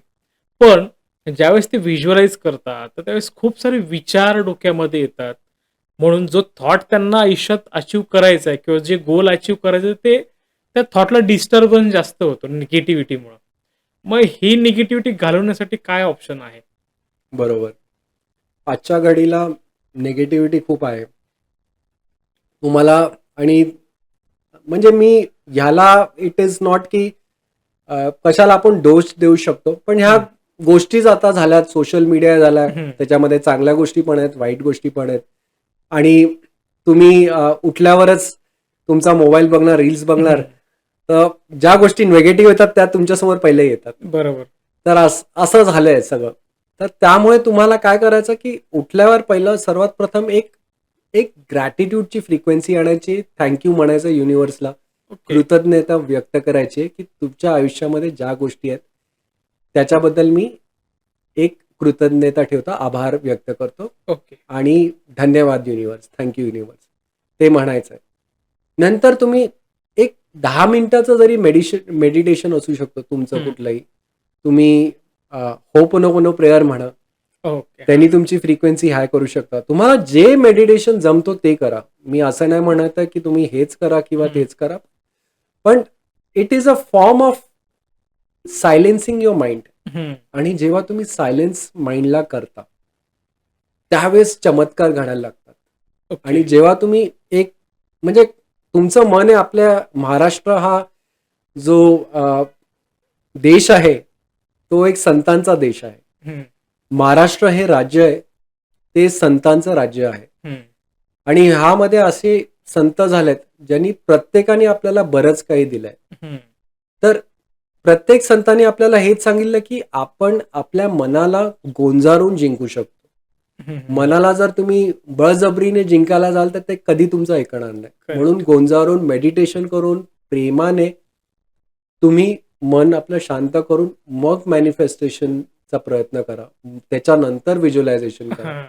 पण ज्यावेळेस ते व्हिज्युअलाइज करतात, तर त्यावेळेस खूप सारे विचार डोक्यामध्ये येतात. म्हणून जो थॉट त्यांना आयुष्यात अचीव्ह करायचा आहे किंवा जे गोल अचीव्ह करायचं आहे, ते त्या थॉटला डिस्टर्बन्स जास्त होतो निगेटिव्हिटीमुळं. मग ही निगेटिव्हिटी घालवण्यासाठी काय ऑप्शन आहे? बरोबर. आजच्या घडीला निगेटिव्हिटी खूप आहे. तुम्हाला आणि म्हणजे मी ह्याला इट इज नॉट की कशाला आपण दोष देऊ शकतो. पण ह्या हं, गोष्टीच आता झाल्यात, सोशल मीडिया झाला, हं, त्याच्यामध्ये चांगल्या गोष्टी पण आहेत, वाईट गोष्टी पण आहेत. आणि तुम्ही उठल्यावरच तुमचा मोबाईल बघणार, रील्स बघणार, हं. तर ज्या गोष्टी निगेटिव्ह येतात त्या तुमच्यासमोर पहिले येतात. बरोबर. तर असं झालंय सगळं. तर त्यामुळे तुम्हाला काय करायचं, की उठल्यावर पहिलं सर्वात प्रथम एक एक ग्रॅटिट्यूडची फ्रिक्वेन्सी आणायची, थँक यू म्हणायचं युनिव्हर्सला. ओके, कृतज्ञता व्यक्त करायची आहे, की तुमच्या आयुष्यामध्ये ज्या गोष्टी आहेत, त्याच्याबद्दल मी एक कृतज्ञता ठेवतो, आभार व्यक्त करतो ओके. आणि धन्यवाद युनिव्हर्स, थँक यू युनिव्हर्स, ते म्हणायचं आहे. नंतर तुम्ही एक 10 मिनिटाचं जरी मेडिटेशन असू शकतं तुमचं हं. कुठलंही. तुम्ही होपोनोपोनो प्रेयर म्हणा. ओके. हां. त्यांनी तुमची फ्रिक्वेन्सी हाय करू शकता. तुम्हाला जे मेडिटेशन जमतो ते करा. मी असं नाही म्हणत आहे, की तुम्ही हेच करा किंवा हं, तेच करा. पण it is a form of silencing your mind. हं. आणि जेव्हा तुम्ही सायलेन्स माइंडला करता, त्यावेळेस चमत्कार घडायला लागतात. ओके. आणि जेव्हा तुम्ही एक म्हणजे तुमचं मन आहे आपल्या महाराष्ट्र हा जो देश आहे, तो एक संतांचा देश आहे. हं, महाराष्ट्र हे राज्य आहे, ते संतांचं राज्य आहे. हं. आणि ह्यामध्ये असे संत झालेत, ज्यांनी प्रत्येकाने आपल्याला बरंच काही दिलंय. हं, तर प्रत्येक संतांनी आपल्याला हेच सांगितलं, की आपण आपल्या मनाला गोंजारून जिंकू शकतो. हं, हं. मनाला जर तुम्ही बळजबरीने जिंकायला जाल, तर ते कधी तुमचं ऐकणार नाही. म्हणून करेक्ट. गोंजारून, मेडिटेशन करून, प्रेमाने तुम्ही मन आपलं शांत करून मग मॅनिफेस्टेशनचा प्रयत्न करा. त्याच्यानंतर व्हिज्युअलायझेशन करा. हां.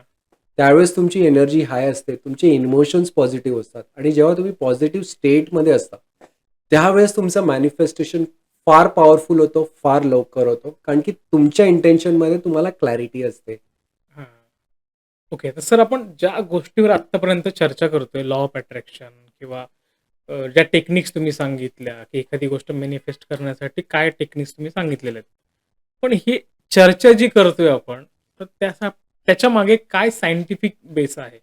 त्यावेळेस तुमची एनर्जी हाय असते. तुमचे इमोशन्स पॉझिटिव्ह असतात आणि जेव्हा तुम्ही पॉझिटिव्ह स्टेटमध्ये असता, त्यावेळेस तुमचं मॅनिफेस्टेशन फार पॉवरफुल होतो, फार लवकर होतो. कारण की तुमच्या इंटेन्शनमध्ये तुम्हाला क्लॅरिटी असते. हां. ओके. तर सर आपण ज्या गोष्टीवर आत्तापर्यंत चर्चा करतोय लॉ ऑफ अट्रॅक्शन किंवा ज्या टेक्निक्स तुम्ही सांगितल्या, की एखादी गोष्ट मॅनिफेस्ट करण्यासाठी काय टेक्निक्स तुम्ही सांगितलेल्या आहेत. पण ही चर्चा जी करतोय आपण, तर त्याच्या मागे काय सायंटिफिक बेस आहे?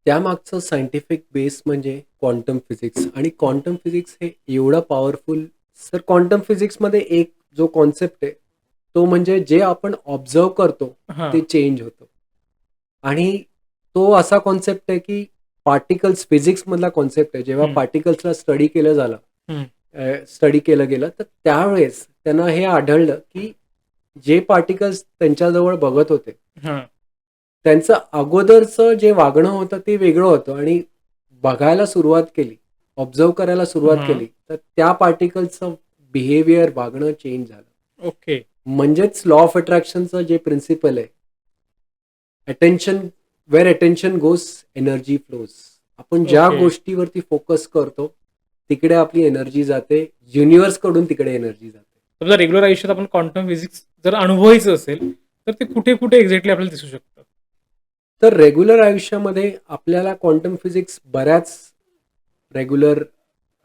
त्यामागचं सायंटिफिक बेस म्हणजे क्वांटम फिजिक्स आणि क्वांटम फिजिक्स हे एवढं पॉवरफुल. सर क्वांटम फिजिक्समध्ये एक जो कॉन्सेप्ट आहे, तो म्हणजे जे आपण ऑब्झर्व करतो, हां. ते चेंज होतं. आणि तो असा कॉन्सेप्ट आहे, की पार्टिकल्स फिजिक्समधला कॉन्सेप्ट आहे. जेव्हा हं, पार्टिकल्सला स्टडी केलं झालं, हं. स्टडी केलं गेलं, तर त्यावेळेस त्यांना हे आढळलं, की जे पार्टिकल्स त्यांच्याजवळ बघत होते, हां. त्यांचं अगोदरचं जे वागणं होतं ते वेगळं होतं आणि बघायला सुरुवात केली, ऑब्झर्व्ह करायला सुरुवात हां. केली, तर त्या पार्टिकल्सचं बिहेवियर, वागणं चेंज झालं. ओके. म्हणजेच लॉ ऑफ अट्रॅक्शनचं जे प्रिन्सिपल आहे, attention where attention goes energy flows. आपण ज्या ओके. गोष्टीवरती फोकस करतो, तिकडे आपली एनर्जी जाते. युनिव्हर्सकडून तिकडे एनर्जी जाते. समजा रेग्युलर आयुष्यात आपण क्वांटम फिजिक्स जर अनुभवायचं असेल, तर ते कुठे-कुठे एक्झॅक्टली आपल्याला दिसू शकतं? तर रेग्युलर आयुष्यामध्ये आपल्याला क्वांटम फिजिक्स बऱ्याच रेग्युलर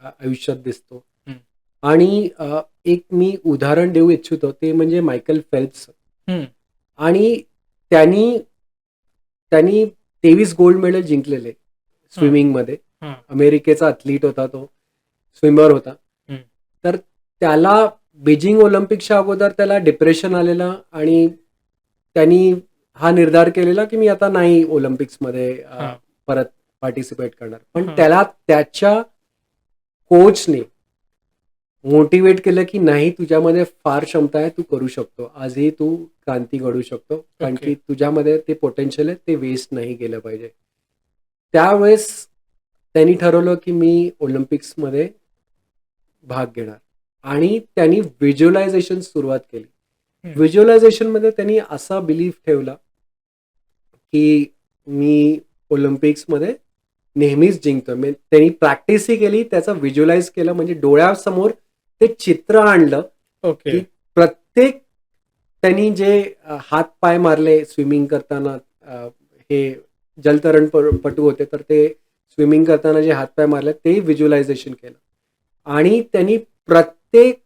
आयुष्यात दिसतो. हं. आणि एक मी उदाहरण देऊ इच्छितो ते म्हणजे मायकल फेल्प्स. हं. आणि त्यांनी त्यांनी 23 गोल्ड मेडल जिंकलेले हां. स्विमिंगमध्ये. हां. अमेरिकेचा ॲथलीट होता तो, स्विमर होता. हं. तर त्याला बीजिंग ऑलिम्पिकच्या अगोदर त्याला डिप्रेशन आलेलं आणि त्यांनी हा निर्धार केलेला, की मी आता नाही ऑलिम्पिक्समध्ये हां. परत पार्टिसिपेट करणार. पण हां. त्याला त्याच्या कोचने मोटिवेट केलं, की नाही तुझ्यामध्ये फार क्षमता आहे, तू करू शकतो. आजही तू क्रांती घडवू शकतो. कारण ओके. की तुझ्यामध्ये ते पोटेन्शियल आहे, ते वेस्ट नाही गेलं पाहिजे. त्यावेळेस त्यांनी ठरवलं की मी ओलिम्पिक्समध्ये भाग घेणार आणि त्यांनी व्हिज्युअलायझेशन सुरुवात केली. हं. व्हिज्युअलायझेशनमध्ये त्यांनी असा बिलीफ ठेवला की मी ओलिम्पिक्समध्ये नेहमीच जिंकतो. म्हणजे त्यांनी प्रॅक्टिसही केली, त्याचं व्हिज्युअलाइज केलं, म्हणजे डोळ्यासमोर ते चित्र आणलं ओके. की प्रत्येक त्यांनी जे हात-पाय मारले स्विमिंग करताना, हे जलतरण पटू होते, तर ते स्विमिंग करताना जे हात-पाय मारले ते व्हिज्युअलायझेशन केलं आणि त्यांनी प्रत्येक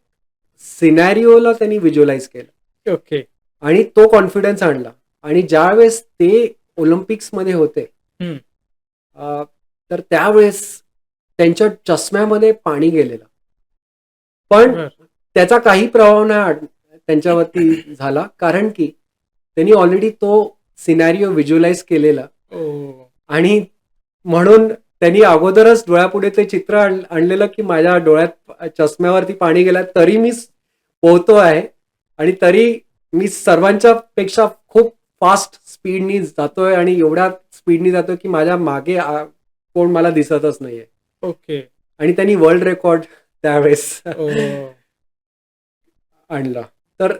सिनॅरिओला त्यांनी व्हिज्युअलाइज केलं ओके. आणि तो कॉन्फिडन्स आणला आणि ज्यावेळेस ते ऑलिम्पिक्समध्ये होते, हं. अ, तर त्यावेळेस त्यांच्या चष्म्यामध्ये पाणी गेलेलं. पण बरं. त्याचा काही प्रभाव नाही त्यांच्यावरती झाला, कारण की त्यांनी ऑलरेडी तो सिनॅरिओ व्हिज्युअलाइज केलेला ओह! आणि म्हणून त्यांनी अगोदरच डोळ्यापुढे ते चित्र आणलेलं, की माझ्या डोळ्यात चष्म्यावरती पाणी गेलं, तरी मी पोहतो आहे आणि तरी मी सर्वांच्या पेक्षा खूप फास्ट स्पीडनी जातोय आणि एवढ्या स्पीडनी जातोय, की माझ्या मागे कोण मला दिसतच नाहीये. ओके. आणि त्यांनी वर्ल्ड रेकॉर्ड त्यावेळेस ओह! आणला. तर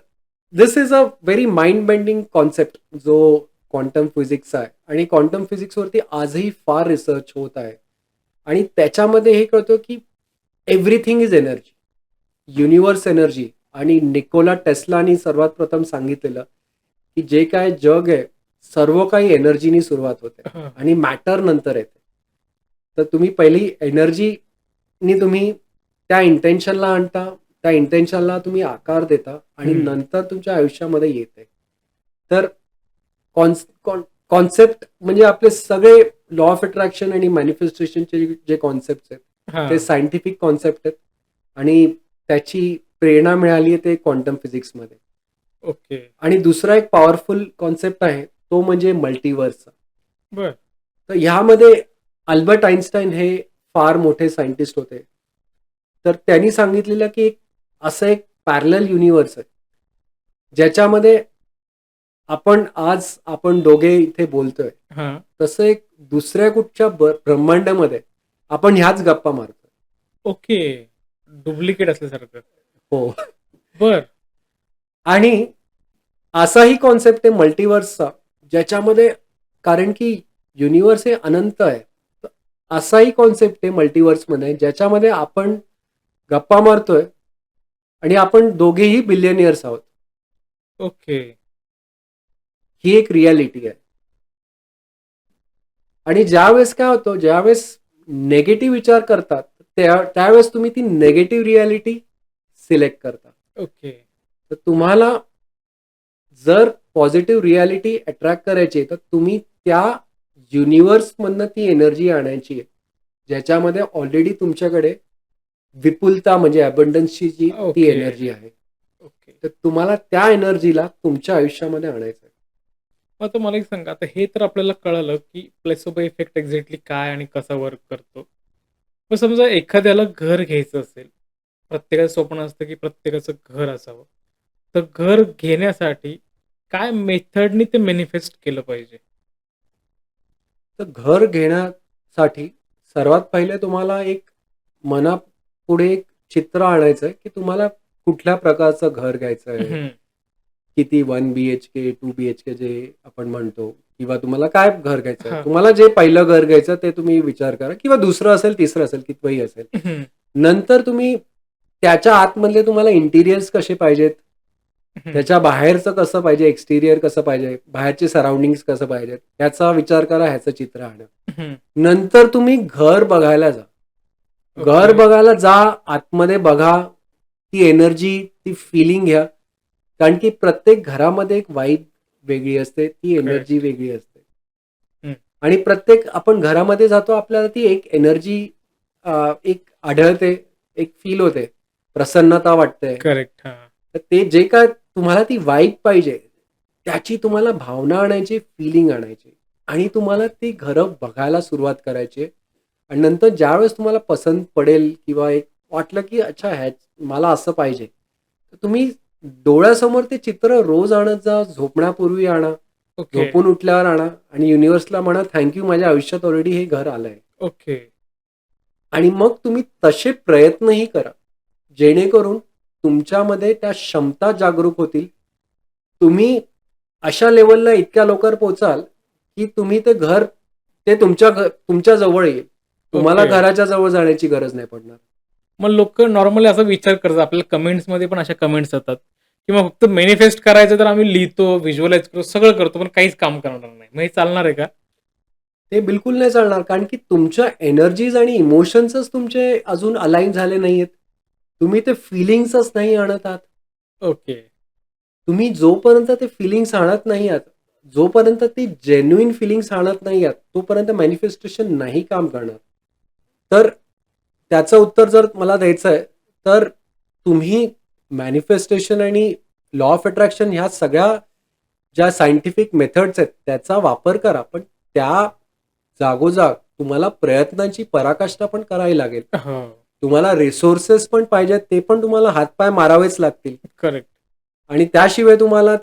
this is a very mind bending concept जो क्वांटम फिजिक्सचा आहे आणि क्वांटम फिजिक्सवरती आजही फार रिसर्च होत आहे आणि त्याच्यामध्ये हे कळतं की everything is energy, universe energy. आणि निकोला टेस्लानी सर्वात प्रथम सांगितलेलं की जे काय जग आहे सर्व काही एनर्जीनी सुरुवात होते हां. आणि मॅटर नंतर येते. तर तुम्ही पहिली एनर्जीनी तुम्ही त्या इंटेन्शनला आणता, त्या इंटेन्शनला तुम्ही आकार देता आणि हं. नंतर तुमच्या आयुष्यामध्ये येते. तर कॉन्सेप्ट म्हणजे आपले सगळे लॉ ऑफ अट्रॅक्शन आणि मॅनिफेस्टेशनचे जे कॉन्सेप्ट आहेत ते हां. सायंटिफिक कॉन्सेप्ट आहेत आणि त्याची प्रेरणा मिळाली आहे ते क्वांटम फिजिक्समध्ये. ओके. आणि दुसरा एक पॉवरफुल कॉन्सेप्ट आहे तो म्हणजे मल्टिवर्सचा. बरं. तर ह्यामध्ये अल्बर्ट आइन्स्टाईन हे फार मोठे सायंटिस्ट होते. तर त्यांनी सांगितलेलं की असं एक पॅरलल युनिव्हर्स आहे ज्याच्यामध्ये आपण दोघे इथे बोलतोय, हां. तसं एक दुसऱ्या कुठच्या ब्रह्मांडामध्ये आपण ह्याच गप्पा मारतोय. ओके. डुप्लिकेट असल्यासारखं. हो. बरं. आणि असाही कॉन्सेप्ट आहे मल्टिवर्सचा ज्याच्यामध्ये, कारण की युनिव्हर्स हे अनंत आहे, तर असाही कॉन्सेप्ट आहे मल्टिवर्समध्ये ज्याच्यामध्ये आपण गप्पा मारतोय आणि आपण दोघेही बिलियनियर्स आहोत. ओके. ही एक रियालिटी आहे. आणि ज्यावेळेस काय होतं, ज्यावेळेस नेगेटिव्ह विचार करतात, त्यावेळेस तुम्ही ती नेगेटिव्ह रियालिटी सिलेक्ट करता. ओके. तर तुम्हाला जर पॉझिटिव्ह रियालिटी अट्रॅक्ट करायची आहे, तर तुम्ही त्या युनिव्हर्समधनं ती एनर्जी आणायची आहे, ज्याच्यामध्ये ऑलरेडी तुमच्याकडे विपुलता म्हणजे अबंडन्सची जी ती ओके. एनर्जी आहे. ओके. तर तुम्हाला त्या एनर्जीला तुमच्या आयुष्यामध्ये आणायचं आहे. मग आता मला एक सांगा, आता हे तर आपल्याला कळालं, की प्लेसोबो इफेक्ट एक्झॅक्टली काय आणि कसा वर्क करतो. मग समजा एखाद्याला घर घ्यायचं असेल, प्रत्येकाचं स्वप्न असतं, की प्रत्येकाचं घर असावं. तर घर घेण्यासाठी काय मेथडनी ते मॅनिफेस्ट केलं पाहिजे? तर घर घेण्यासाठी सर्वात पहिले तुम्हाला एक मनापुढे एक चित्र आणायचं आहे, की तुम्हाला कुठल्या प्रकारचं घर घ्यायचं आहे. हं. किती 1 BHK, 2 BHK जे आपण म्हणतो किंवा तुम्हाला काय घर घ्यायचं आहे. हां. तुम्हाला जे पहिलं घर घ्यायचं ते तुम्ही विचार करा किंवा दुसरं असेल, तिसरं असेल, कितवंही असेल. हं. नंतर तुम्ही त्याच्या आतमधले तुम्हाला इंटिरियर्स कसे पाहिजेत, हं. त्याच्या बाहेरचं कसं पाहिजे, एक्सटिरियर कसं पाहिजे, बाहेरचे सराउंडिंग्स कसं पाहिजेत, ह्याचा विचार करा, ह्याचं चित्र आणा. हं. नंतर तुम्ही घर बघायला जा. घर ओके. बघायला जा, आतमध्ये बघा, ती एनर्जी, ती फीलिंग घ्या. कारण की प्रत्येक घरामध्ये एक वाइब वेगळी असते, ती करेक्ट. एनर्जी वेगळी असते. हं. आणि प्रत्येक आपण घरामध्ये जातो, आपल्याला ती एक एनर्जी एक आढळते, एक फील होते, प्रसन्नता वाटते. करेक्ट. हां. तर ते जे काय तुम्हाला ती वाइब पाहिजे, त्याची तुम्हाला भावना आणायची, फीलिंग आणायची आणि तुम्हाला ती घरं बघायला सुरुवात करायची आहे. आणि नंतर ज्यावेळेस तुम्हाला पसंत पडेल किंवा एक वाटलं, की अच्छा मला असं पाहिजे, तर तुम्ही डोळ्यासमोर ते चित्र रोज आणत जा, झोपण्यापूर्वी आणा, ओके. झोपून उठल्यावर आणा आणि युनिव्हर्सला म्हणा, थँक यू, माझ्या आयुष्यात ऑलरेडी हे घर आलंय. ओके. आणि मग तुम्ही तसे प्रयत्नही करा, जेणेकरून तुमच्यामध्ये त्या क्षमता जागरूक होतील. तुम्ही अशा लेव्हलला इतक्या लवकर पोहोचाल, की तुम्ही ते तुमच्या जवळ येईल. तुम्हाला ओके. घराच्या जवळ जाण्याची गरज नाही पडणार. मग लोकं नॉर्मली असा विचार करतात. आपल्याला कमेंट्समध्ये पण अशा कमेंट्स येतात, किंवा फक्त मॅनिफेस्ट करायचं तर आम्ही लिहितो, व्हिज्युअलाइज करतो, सगळं करतो, पण काहीच काम करणार नाही. मग हे चालणार आहे का? ते बिलकुल नाही चालणार, कारण की तुमच्या एनर्जीज आणि इमोशन्सच तुमचे अजून अलाइन झाले नाहीयेत. तुम्ही ते फीलिंग्सच नाही आणत आहात. ओके. तुम्ही जोपर्यंत ते फीलिंग्स आणत नाही आहात, जोपर्यंत ती जेन्युइन फीलिंग्स आणत नाही आहात, तोपर्यंत मॅनिफेस्टेशन नाही काम करणार. तर त्याचं उत्तर जर मला द्यायचं आहे, तर तुम्ही मॅनिफेस्टेशन आणि लॉ ऑफ अट्रॅक्शन ह्या सगळ्या ज्या सायंटिफिक मेथड्स आहेत, त्याचा वापर करा. पण त्या जागोजाग तुम्हाला प्रयत्नांची पराकाष्ठा पण करावी लागेल. हो. तुम्हाला रिसोर्सेस पण पाहिजेत, ते पण तुम्हाला हातपाय मारावेच लागतील. करेक्ट. आणि त्याशिवाय तुम्हाला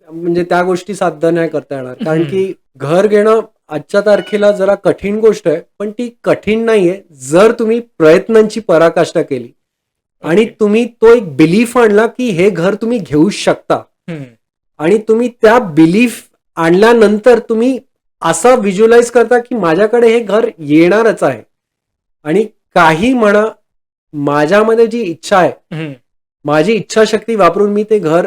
म्हणजे त्या गोष्टी साध्य नाही करता येणार. कारण की घर घेणं आजच्या तारखेला जरा कठीण गोष्ट आहे, पण ती कठीण नाहीये जर तुम्ही प्रयत्नांची पराकाष्ठा केली आणि ओके. तुम्ही तो एक बिलीफ आणला की हे घर तुम्ही घेऊ शकता. हं. आणि तुम्ही त्या बिलीफ आणल्यानंतर तुम्ही असा व्हिज्युअलाइज करता की माझ्याकडे हे घर येणारच आहे. आणि काही म्हणा, माझ्यामध्ये जी इच्छा आहे, हं. माझी इच्छाशक्ती वापरून मी ते घर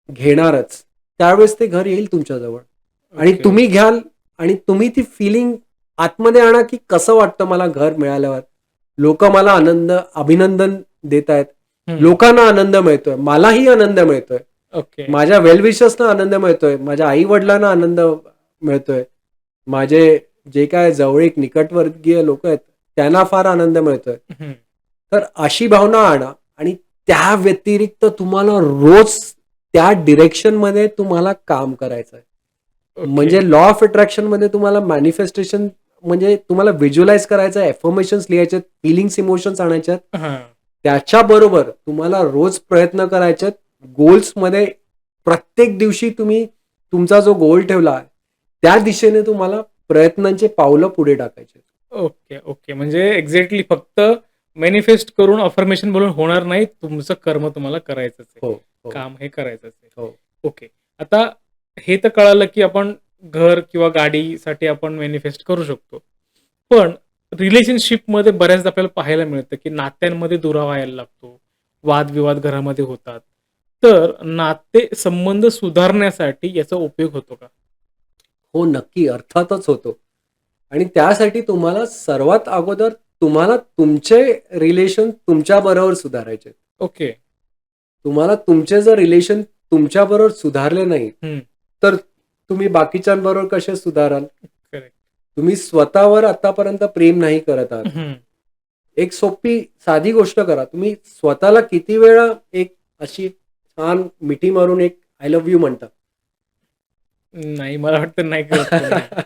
घेणारच. त्यावेळेस ते घर येईल तुमच्याजवळ आणि ओके. तुम्ही घ्याल आणि तुम्ही ती फीलिंग आतमध्ये आणा की कसं वाटतं मला घर मिळाल्यावर. लोकं मला अभिनंदन देतायत. हं. लोकांना आनंद मिळतोय. मलाही आनंद मिळतोय. ओके. माझ्या वेल विशर्सना आनंद मिळतोय. माझ्या आई-वडिलांना आनंद मिळतोय. माझे जे काय जवळीक निकटवर्गीय लोकं आहेत, त्यांना फार आनंद मिळतोय. हं. तर अशी भावना आणा आणि त्या व्यतिरिक्त तुम्हाला रोज त्या डिरेक्शनमध्ये तुम्हाला काम करायचं आहे. ओके. म्हणजे लॉ ऑफ अट्रॅक्शनमध्ये तुम्हाला मॅनिफेस्टेशन म्हणजे तुम्हाला व्हिज्युअलाइज करायचं आहे, अफर्मेशन्स लिहायचे आहेत, फीलिंग्स, इमोशन्स आणायचे आहेत. हां. त्याच्याबरोबर तुम्हाला रोज प्रयत्न करायचे आहेत. गोल्समध्ये प्रत्येक दिवशी तुम्ही तुमचा जो गोल ठेवला आहे, त्या दिशेने तुम्हाला प्रयत्नांची पावलं पुढे टाकायची आहेत. Okay, okay. म्हणजे एक्झॅक्टली फक्त मॅनिफेस्ट करून, अफर्मेशन बोलून होणार नाही. तुमचं कर्म तुम्हाला करायचंच आहे. हो, हो, काम हे करायचंच आहे. हो. ओके. आता हे तर कळालं, की आपण घर किंवा गाडीसाठी आपण मॅनिफेस्ट करू शकतो. पण रिलेशनशिपमध्ये बऱ्याचदा आपल्याला पाहायला मिळतं, की नात्यांमध्ये दुरावा यायला लागतो. वादविवाद घरामध्ये होतात. तर संबंध सुधारण्यासाठी याचा उपयोग होतो का? हो, नक्की. अर्थातच होतो. आणि त्यासाठी तुम्हाला सर्वात अगोदर तुम्हाला तुमचे रिलेशन तुमच्याबरोबर सुधारायचे आहेत. ओके. तुम्हाला तुमचे जर रिलेशन तुमच्याबरोबर सुधारले नाही, हं. तर तुम्ही बाकीच्यांबरोबर कसे सुधाराल? करेक्ट. तुम्ही स्वतःवर आतापर्यंत प्रेम नाही करत आहात. हं. एक सोपी साधी गोष्ट करा. तुम्ही स्वतःला किती वेळा एक अशी छान मिठी मारून एक आय लव्ह यू म्हणता? नाही, मला वाटतं नाही करत कोणी.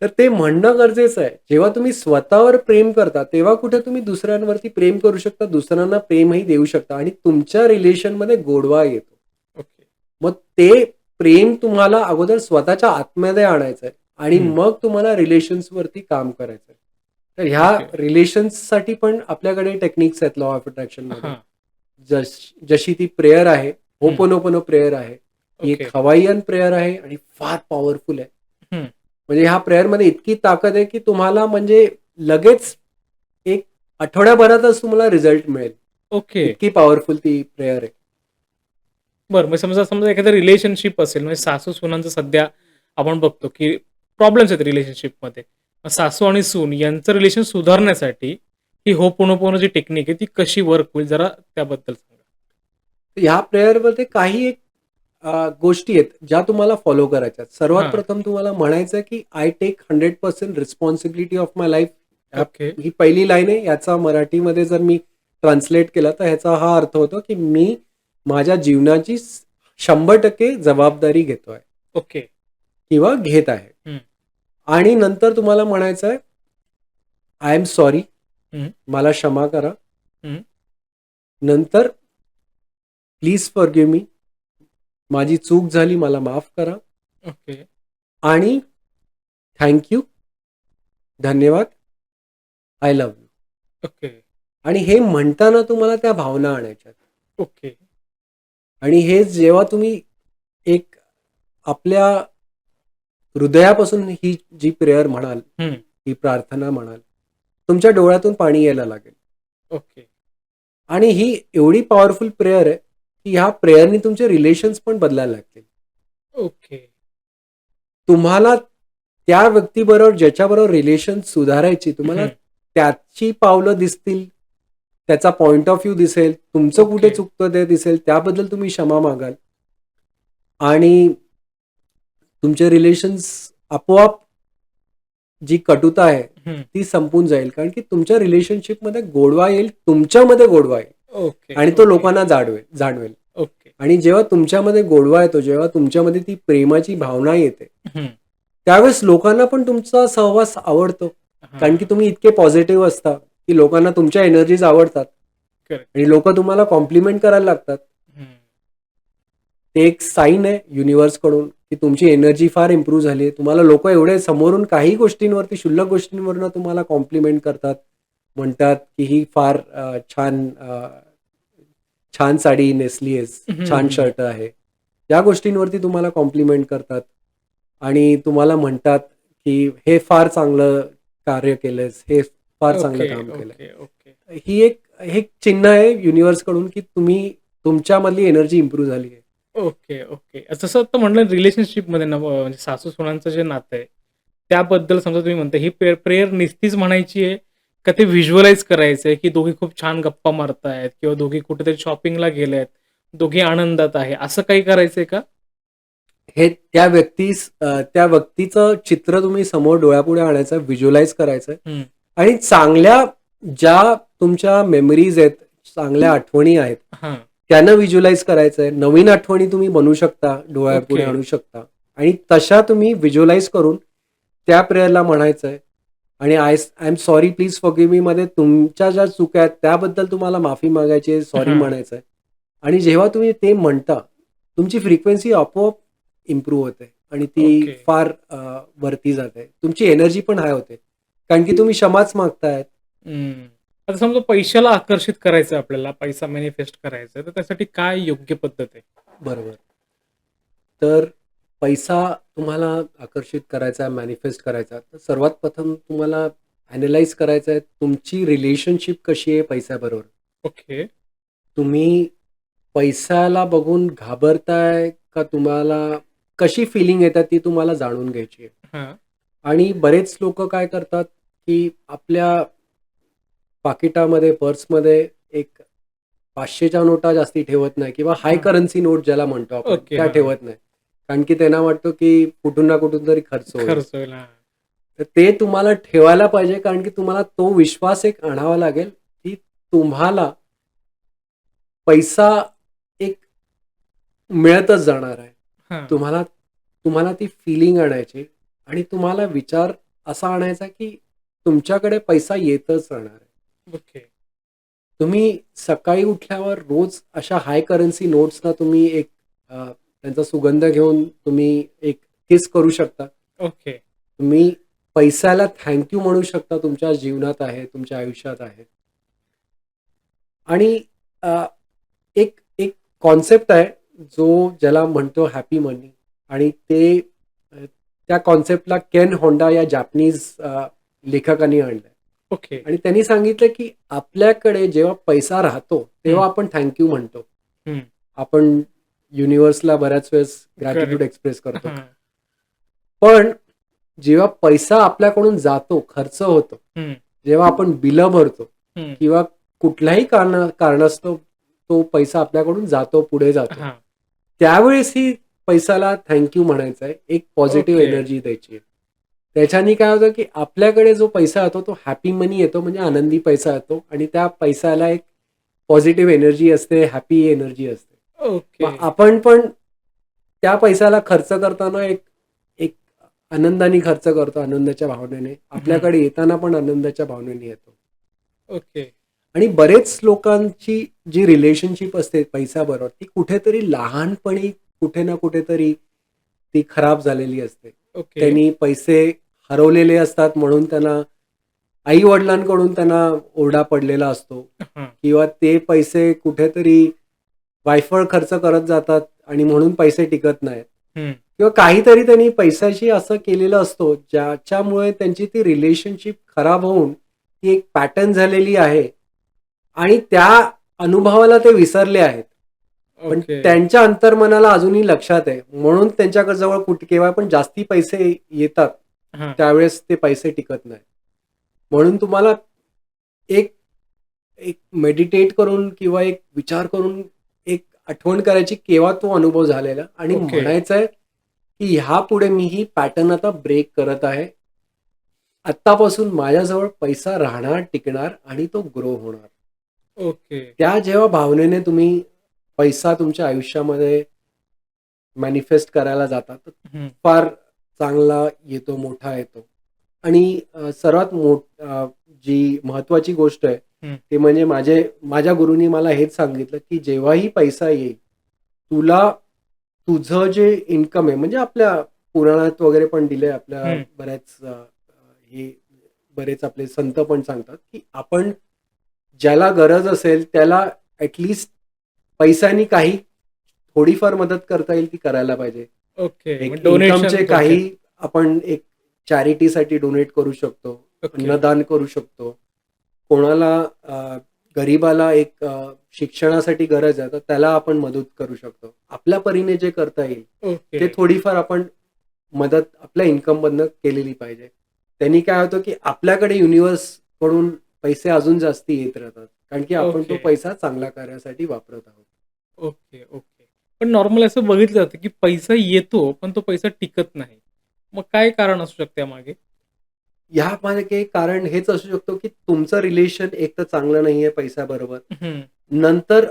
तर ते म्हणणं गरजेचं आहे. जेव्हा तुम्ही स्वतःवर प्रेम करता, तेव्हा कुठे तुम्ही दुसऱ्यांवरती प्रेम करू शकता, दुसऱ्यांना प्रेमही देऊ शकता आणि तुमच्या रिलेशनमध्ये गोडवा येतो. ओके. मग ते प्रेम तुम्हाला अगोदर स्वतःच्या आतमध्ये आणायचं आहे आणि हं. मग तुम्हाला रिलेशन्सवरती काम करायचं आहे. तर ह्या ओके. रिलेशन्ससाठी पण आपल्याकडे टेक्निक्स आहेत लॉ ऑफ अट्रॅक्शनमध्ये. हां. जशी ती प्रेयर आहे, होपोनोपोनो प्रेयर आहे. ही एक ओके. हवाईयन प्रेयर आहे आणि फार पॉवरफुल आहे. हं. म्हणजे ह्या प्रेयरमध्ये इतकी ताकद आहे, की तुम्हाला म्हणजे लगेच एक आठवड्याभरातच तुम्हाला रिझल्ट मिळेल. ओके. इतकी पॉवरफुल ती प्रेयर आहे. बरं, मग समजा एखादं रिलेशनशिप असेल, म्हणजे सासू-सुनांचं सध्या आपण बघतो, की प्रॉब्लेम्स आहेत रिलेशनशिपमध्ये. मग सासू आणि सून यांचं रिलेशन सुधारण्यासाठी ही होपोनोपोनो जी टेक्निक आहे, ती कशी वर्क होईल, जरा त्याबद्दल सांगा? तर ह्या प्रेयरमध्ये काही एक गोष्टी आहेत, ज्या तुम्हाला फॉलो करायच्या आहेत. सर्वात हां. प्रथम तुम्हाला म्हणायचं आहे, की I take 100% responsibility of my life. Okay. ही पहिली लाईन आहे. याचा मराठीमध्ये जर मी ट्रान्सलेट केला, तर ह्याचा हा अर्थ होतो, की मी माझ्या जीवनाची 100% जबाबदारी घेतोय ओके. किंवा घेत आहे. हं. आणि नंतर तुम्हाला म्हणायचं आहे, आय एम सॉरी. हं. मला क्षमा करा. हं. नंतर प्लीज फॉरगिव्ह मी. माझी चूक झाली, मला माफ करा. ओके. आणि थँक यू. धन्यवाद. I love you. ओके. आणि हे म्हणताना तुम्हाला त्या भावना आणायच्या. ओके. आणि हे जेव्हा तुम्ही एक आपल्या हृदयापासून ही जी प्रेयर म्हणाल, हं. ही प्रार्थना म्हणाल, तुमच्या डोळ्यातून पाणी यायला लागेल. ओके. आणि ही एवढी पॉवरफुल प्रेयर आहे, की ह्या प्रेयरनी तुमचे रिलेशन्स पण बदलायला लागतील. ओके. तुम्हाला त्या व्यक्तीबरोबर ज्याच्याबरोबर रिलेशन सुधारायची, तुम्हाला हं. त्याची पावलं दिसतील, त्याचा पॉइंट ऑफ व्ह्यू दिसेल, तुमचं कुठे ओके. चुकतं ते दिसेल, त्याबद्दल तुम्ही क्षमा मागाल आणि तुमचे रिलेशन्स आपोआप जी कटुता आहे, हं. ती संपून जाईल. कारण की तुमच्या रिलेशनशिपमध्ये गोडवा येईल, तुमच्यामध्ये गोडवा येईल ओके. आणि तो ओके. लोकांना जाणवेल. ओके. आणि जेव्हा तुमच्यामध्ये गोडवा येतो, जेव्हा तुमच्यामध्ये ती प्रेमाची भावना येते, हं. त्यावेळेस लोकांना पण तुमचा सहवास आवडतो. कारण की हां. तुम्ही इतके पॉझिटिव्ह असता, की लोकांना तुमच्या एनर्जीज आवडतात करेक्ट. आणि लोकं तुम्हाला कॉम्प्लिमेंट करायला लागतात. हं. ते एक साईन आहे युनिव्हर्सकडून, की तुमची एनर्जी फार इम्प्रूव्ह झाली आहे. तुम्हाला लोकं एवढे समोरून काही गोष्टींवरती, क्षुल्लक गोष्टींवरनं तुम्हाला कॉम्प्लिमेंट करतात. म्हणतात, की ही फार छान साडी नेसली आहेस, हं, छान हं. शर्ट आहे. या गोष्टींवरती तुम्हाला कॉम्प्लिमेंट करतात आणि तुम्हाला म्हणतात, की हे फार चांगलं कार्य केलंस, हे फार चांगलं ओके. काम केलंय. ओके. ओके. हे एक चिन्ह आहे युनिव्हर्सकडून, की तुमच्यामधली एनर्जी इम्प्रूव्ह झाली आहे. ओके. ओके. जसं आता म्हटलं रिलेशनशिपमध्ये ना म्हणजे सासू-सुनांचं जे नातं आहे, त्याबद्दल समजा तुम्ही म्हणता ही प्रेयर नुसतीच म्हणायची आहे, का ते व्हिज्युअलाइज करायचं आहे, की दोघी खूप छान गप्पा मारतायत किंवा दोघी कुठेतरी शॉपिंगला गेल्यात, दोघी आनंदात आहे, असं काही करायचंय का? हे त्या व्यक्तीचं चित्र तुम्ही समोर डोळ्यापुढे आणायचं, व्हिज्युअलाइज करायचं हं. आणि चांगल्या ज्या तुमच्या मेमरीज आहेत, चांगल्या आठवणी आहेत, हां. त्यांना व्हिज्युअलाइज करायचंय. नवीन आठवणी तुम्ही बनवू शकता, डोळ्यापुढे ओके. आणू शकता आणि तशा तुम्ही व्हिज्युअलाइज करून त्या प्रेयरला म्हणायचंय आणि I am sorry please forgive me मध्ये तुमच्या ज्या चुका आहेत त्याबद्दल तुम्हाला माफी मागायची आहे, सॉरी हां. म्हणायचंय आणि जेव्हा तुम्ही ते म्हणता, तुमची फ्रिक्वेन्सी आपोआप इम्प्रूव्ह होते आणि ती ओके. फार वरती जाते. तुमची एनर्जी पण हाय होते. कारण की तुम्ही क्षमाच मागतायत. हं. आता समजा पैशाला आकर्षित करायचं आपल्याला, पैसा मॅनिफेस्ट करायचा आहे, तर त्यासाठी काय योग्य पद्धत आहे? बरोबर. तर पैसा तुम्हाला आकर्षित करायचा, मॅनिफेस्ट करायचा, तर सर्वात प्रथम तुम्हाला ॲनलाईज करायचं आहे, तुमची रिलेशनशिप कशी आहे पैशाबरोबर. ओके. तुम्ही पैशाला बघून घाबरताय का तुम्हाला कशी फिलिंग येतात ती तुम्हाला जाणून घ्यायची आहे. हां. आणि बरेच लोकं काय करतात, की आपल्या पाकिटामध्ये, पर्समध्ये एक 500च्या नोटा जास्ती ठेवत नाही किंवा हाय हां. करन्सी नोट ज्याला म्हणतो आपण, ओके. त्या हां. ठेवत नाही. कारण की त्यांना वाटतं, की कुठून ना कुठून तरी खर्च होईल. खर्च होईल. हां. तर ते तुम्हाला ठेवायला पाहिजे कारण की तुम्हाला तो विश्वास एक आणावा लागेल, की तुम्हाला पैसा एक मिळतच जाणार आहे. हां. तुम्हाला तुम्हाला ती फीलिंग आणायची आणि तुम्हाला विचार असा आणायचा, की तुमच्याकडे पैसा येतच राहणार आहे. ओके. तुम्ही सकाळी उठल्यावर रोज अशा हाय करन्सी नोट्सना तुम्ही एक त्यांचा सुगंध घेऊन तुम्ही एक किस करू शकता. ओके. तुम्ही पैशाला थँक यू म्हणू शकता तुमच्या जीवनात आहे, तुमच्या आयुष्यात आहे. आणि अ, एक एक कॉन्सेप्ट आहे, ज्याला म्हणतो हॅपी मनी आणि त्या कॉन्सेप्टला केन होंडा या जॅपनीज लेखकांनी आणलंय. ओके. आणि त्यांनी सांगितलं, की आपल्याकडे जेव्हा पैसा राहतो, तेव्हा हं. आपण थँक यू म्हणतो. हं. आपण युनिव्हर्सला बऱ्याच वेळेस ग्रॅटिट्यूड करेक्ट. एक्सप्रेस करतो. हां. पण जेव्हा पैसा आपल्याकडून जातो, खर्च होतो, हं. जेव्हा आपण बिलं भरतो हं. किंवा कुठल्याही कारणास्तव तो पैसा आपल्याकडून जातो, पुढे जातो. हां. त्यावेळेस ही पैशाला थँक यू म्हणायचं आहे. एक पॉझिटिव्ह ओके. एनर्जी द्यायची आहे. त्याच्याने काय होतं, की आपल्याकडे जो पैसा येतो तो हॅपी मनी येतो म्हणजे आनंदी पैसा येतो आणि त्या पैशाला एक पॉझिटिव्ह एनर्जी असते, हॅपी एनर्जी असते. ओके. मग आपण पण त्या पैशाला खर्च करताना एक एक आनंदाने खर्च करतो, आनंदाच्या भावनेने. हं. आपल्याकडे येताना पण आनंदाच्या भावनेने येतो. ओके. आणि बरेच लोकांची जी रिलेशनशिप असते पैशाबरोबर, ती कुठेतरी लहानपणी कुठे ना कुठेतरी ती खराब झालेली असते. ओके. त्यांनी पैसे हरवलेले असतात म्हणून त्यांना आई वडिलांकडून त्यांना ओरडा पडलेला असतो हां. किंवा ते पैसे कुठेतरी वायफळ खर्च करत जातात आणि म्हणून पैसे टिकत नाहीत हं. किंवा काहीतरी त्यांनी पैशाशी असं केलेलं असतो ज्याच्यामुळे त्यांची ती रिलेशनशिप खराब होऊन ती एक पॅटर्न झालेली आहे आणि त्या अनुभवाला ते विसरले आहेत. पण ओके. त्यांच्या अंतर्मनाला अजूनही लक्षात आहे. म्हणून त्यांच्याजवळ केव्हा पण जास्ती पैसे येतात, हां. त्यावेळेस ते पैसे टिकत नाहीत. म्हणून तुम्हाला एक एक मेडिटेट करून किंवा एक विचार करून एक आठवण करायची केव्हा तो अनुभव झालेला आणि ओके. म्हणायचं आहे, की ह्यापुढे मी ही पॅटर्न आता ब्रेक करत आहे. आत्तापासून माझ्याजवळ पैसा राहणार, टिकणार आणि तो ग्रो होणार. ओके. त्या जेव्हा भावनेने तुम्ही पैसा तुमच्या आयुष्यामध्ये मॅनिफेस्ट करायला जाता, तर हं. फार चांगला येतो, मोठा येतो. आणि सर्वात जी महत्त्वाची गोष्ट आहे, हं. ते म्हणजे माझ्या गुरूंनी मला हेच सांगितलं, की जेव्हाही पैसा येईल, तुला तुझं जे इन्कम आहे, म्हणजे आपल्या पुराणात वगैरे पण दिलंय आपल्या हं. हे बरेच आपले संत पण सांगतात, की आपण ज्याला गरज असेल त्याला ॲटलीस्ट पैशानी काही थोडीफार मदत करता येईल ती करायला पाहिजे. ओके. एक मग डोनेशन इन्कमचे थोडक्यात. काही आपण एक चॅरिटीसाठी डोनेट करू शकतो, ओके. अन्नदान करू शकतो. कोणाला गरीबाला एक शिक्षणासाठी गरज आहे, तर त्याला आपण मदत करू शकतो. आपल्या परीने जे करता येईल, ओके. ते थोडीफार आपण मदत आपल्या इन्कममधनं केलेली पाहिजे. त्यांनी काय होतं, की आपल्याकडे युनिव्हर्सकडून पैसे अजून जास्ती येत राहतात. कारण की आपण तो ओके. पैसा चांगल्या कार्यासाठी वापरत आहोत. Okay, okay. पण नॉर्मली असं बघितलं जातं, की पैसा येतो, पण तो पैसा टिकत नाही. मग काय कारण असू शकते यामागे? ह्यामागे कारण हेच असू शकतो, की तुमचं रिलेशन एक तर चांगलं नाहीये पैशाबरोबर. हं. नंतर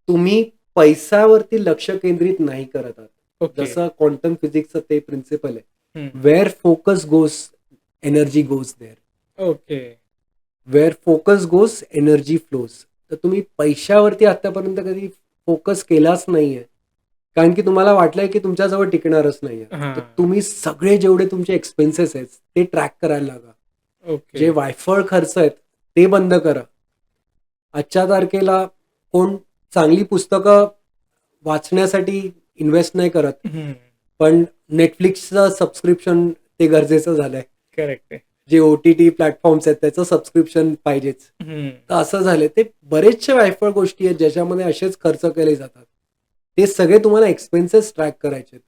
तुम्ही पैशावरती लक्ष केंद्रित नाही करत आहात. ओके. जसं क्वांटम फिजिक्सचं ते प्रिन्सिपल आहे. हं. Where focus goes, energy goes there. Okay. Where focus goes, energy flows. तर तुम्ही पैशावरती आतापर्यंत कधी फोकस केलाच नाहीये. कारण की तुम्हाला वाटलंय की तुमच्याजवळ टिकणारच नाहीये. तर हां. तुम्ही सगळे जेवढे तुमचे एक्सपेन्सेस आहेत, ते ट्रॅक करायला लागा. ओके. जे वायफळ खर्च आहेत, ते बंद करा. आजच्या तारखेला कोण चांगली पुस्तकं वाचण्यासाठी इन्व्हेस्ट नाही करत. हं. पण Netflixचं सबस्क्रिप्शन ते गरजेचं झालंय. करेक्ट आहे. जे ओ-टी-टी प्लॅटफॉर्म्स आहेत त्याचं सबस्क्रिप्शन पाहिजेच. हं. तर असं झालंय. ते बरेचसे वायफळ गोष्टी आहेत ज्याच्यामध्ये असेच खर्च केले जातात. ते सगळे तुम्हाला एक्सपेन्सेस ट्रॅक करायचे आहेत.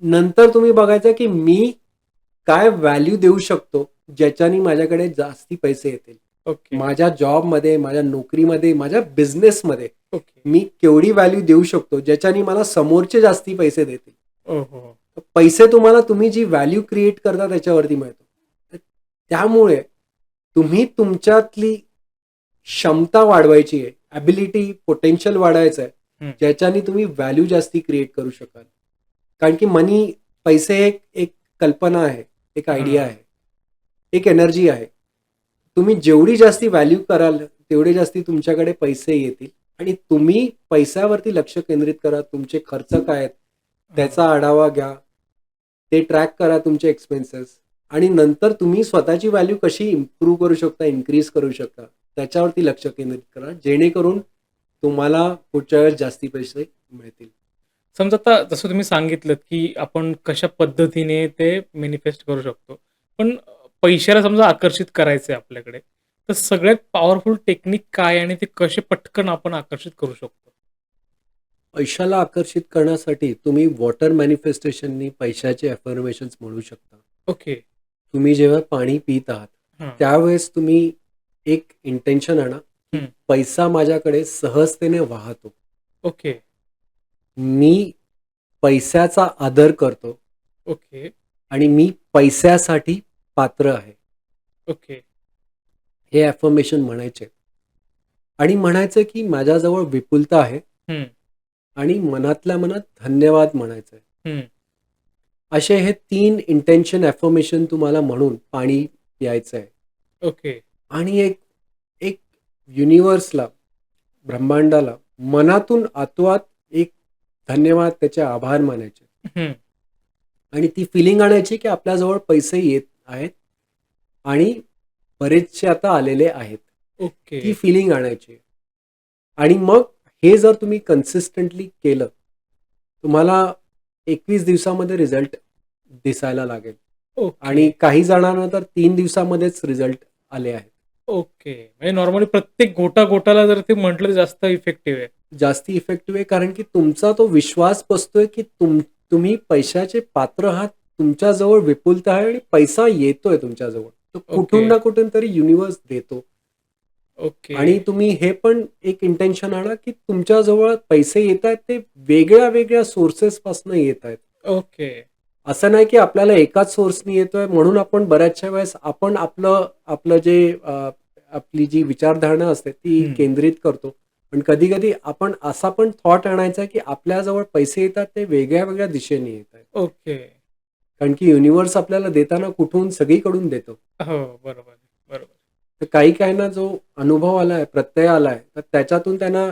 नंतर तुम्ही बघायचं की मी काय व्हॅल्यू देऊ शकतो ज्याच्याने माझ्याकडे जास्ती पैसे येतील. ओके. माझ्या जॉबमध्ये, माझ्या नोकरीमध्ये, माझ्या बिझनेसमध्ये ओके. मी केवढी व्हॅल्यू देऊ शकतो ज्याच्याने मला समोरचे जास्ती पैसे देतील. ओहो! तर पैसे तुम्ही जी व्हॅल्यू क्रिएट करता त्याच्यावरती मिळतो. तर त्यामुळे तुम्ही तुमच्यातली क्षमता वाढवायची आहे, ॲबिलिटी, पोटेन्शियल वाढवायचं आहे, हं. ज्याच्याने तुम्ही व्हॅल्यू जास्ती क्रिएट करू शकाल. कारण की पैसे एक एक कल्पना आहे, एक आयडिया हां. आहे, एक एनर्जी आहे. तुम्ही जेवढी जास्ती व्हॅल्यू कराल, तेवढे जास्ती तुमच्याकडे पैसे येतील आणि तुम्ही पैशावरती लक्ष केंद्रित करा. तुमचे खर्च काय आहेत, त्याचा आढावा घ्या. ते ट्रॅक करा तुमचे एक्सपेन्सेस आणि नंतर तुम्ही स्वतःची व्हॅल्यू कशी इम्प्रूव्ह करू शकता, इन्क्रीज करू शकता, त्याच्यावरती लक्ष केंद्रित करा. जेणेकरून तुम्हाला पुढच्या वेळेस जास्ती पैसे मिळतील. समजा आता जसं तुम्ही सांगितलंत, की आपण कशा पद्धतीने ते मॅनिफेस्ट करू शकतो. पण पैशाला समजा आकर्षित करायचं आहे आपल्याकडे, तर सगळ्यात पॉवरफुल टेक्निक काय आणि ते कसे पटकन आपण आकर्षित करू शकतो? पैशाला आकर्षित करण्यासाठी तुम्ही वॉटर मॅनिफेस्टेशननी पैशाचे अफर्मेशन्स म्हणू शकता. ओके. तुम्ही जेव्हा पाणी पित आहात, हां. त्यावेळेस तुम्ही एक इंटेन्शन आणा, की हं. पैसा माझ्याकडे सहजतेने वाहतो. ओके. मी पैशाचा आदर करतो ओके. आणि मी पैशासाठी पात्र आहे. ओके. हे अफर्मेशन म्हणायचे आणि म्हणायचं की माझ्याजवळ विपुलता आहे हं. आणि मनातल्या मनात धन्यवाद म्हणायचं आहे. हं. असे हे 3 इंटेन्शन अफर्मेशन तुम्हाला म्हणून पाणी प्यायचं आहे ओके. आणि एक एक युनिव्हर्सला, ब्रह्मांडाला मनातून आतोआत एक धन्यवाद, त्याचे आभार मानायचे हं. आणि ती फिलिंग आणायची की आपल्याजवळ पैसे येत आहेत आणि बरेचसे आता आलेले आहेत. ओके. ती फिलिंग आणायची आणि मग हे जर तुम्ही कन्सिस्टंटली केलं, तुम्हाला 21 दिवसामध्ये रिझल्ट दिसायला लागेल ओके. आणि काही जणांना तर 3 दिवसामध्येच रिझल्ट आले आहेत. ओके. म्हणजे नॉर्मली प्रत्येक गोटा-गोटाला जर ते म्हटलं तर जास्त इफेक्टिव्ह आहे. जास्ती इफेक्टिव्ह आहे कारण की तुमचा तो विश्वास बसतोय की तुम्ही पैशाचे पात्र आहात. तुमच्याजवळ विपुलता आहे आणि पैसा येतोय तुमच्याजवळ. तो ओके. कुठून ना कुठून तरी युनिव्हर्स देतो. ओके. आणि तुम्ही हे पण एक इंटेन्शन आणा की तुमच्याजवळ पैसे येतायत ते वेगळ्या-वेगळ्या सोर्सेसपासून येतायत. ओके. असं नाही की आपल्याला एकाच सोर्सनी येतोय म्हणून आपण बऱ्याचशा वेळेस आपण आपलं आपलं जे आपली जी विचारधारणा असते ती हं. केंद्रित करतो. पण कधी-कधी आपण असा पण थॉट आणायचा की आपल्याजवळ पैसे येतात ते वेगळ्या-वेगळ्या दिशेने येतायत. ओके. कारण की युनिव्हर्स आपल्याला देताना कुठून सगळीकडून देतो. हो, बरोबर आहे. बरोबर. तर काही-काहींना जो अनुभव आलाय, प्रत्यय आलाय, तर त्याच्यातून त्यांना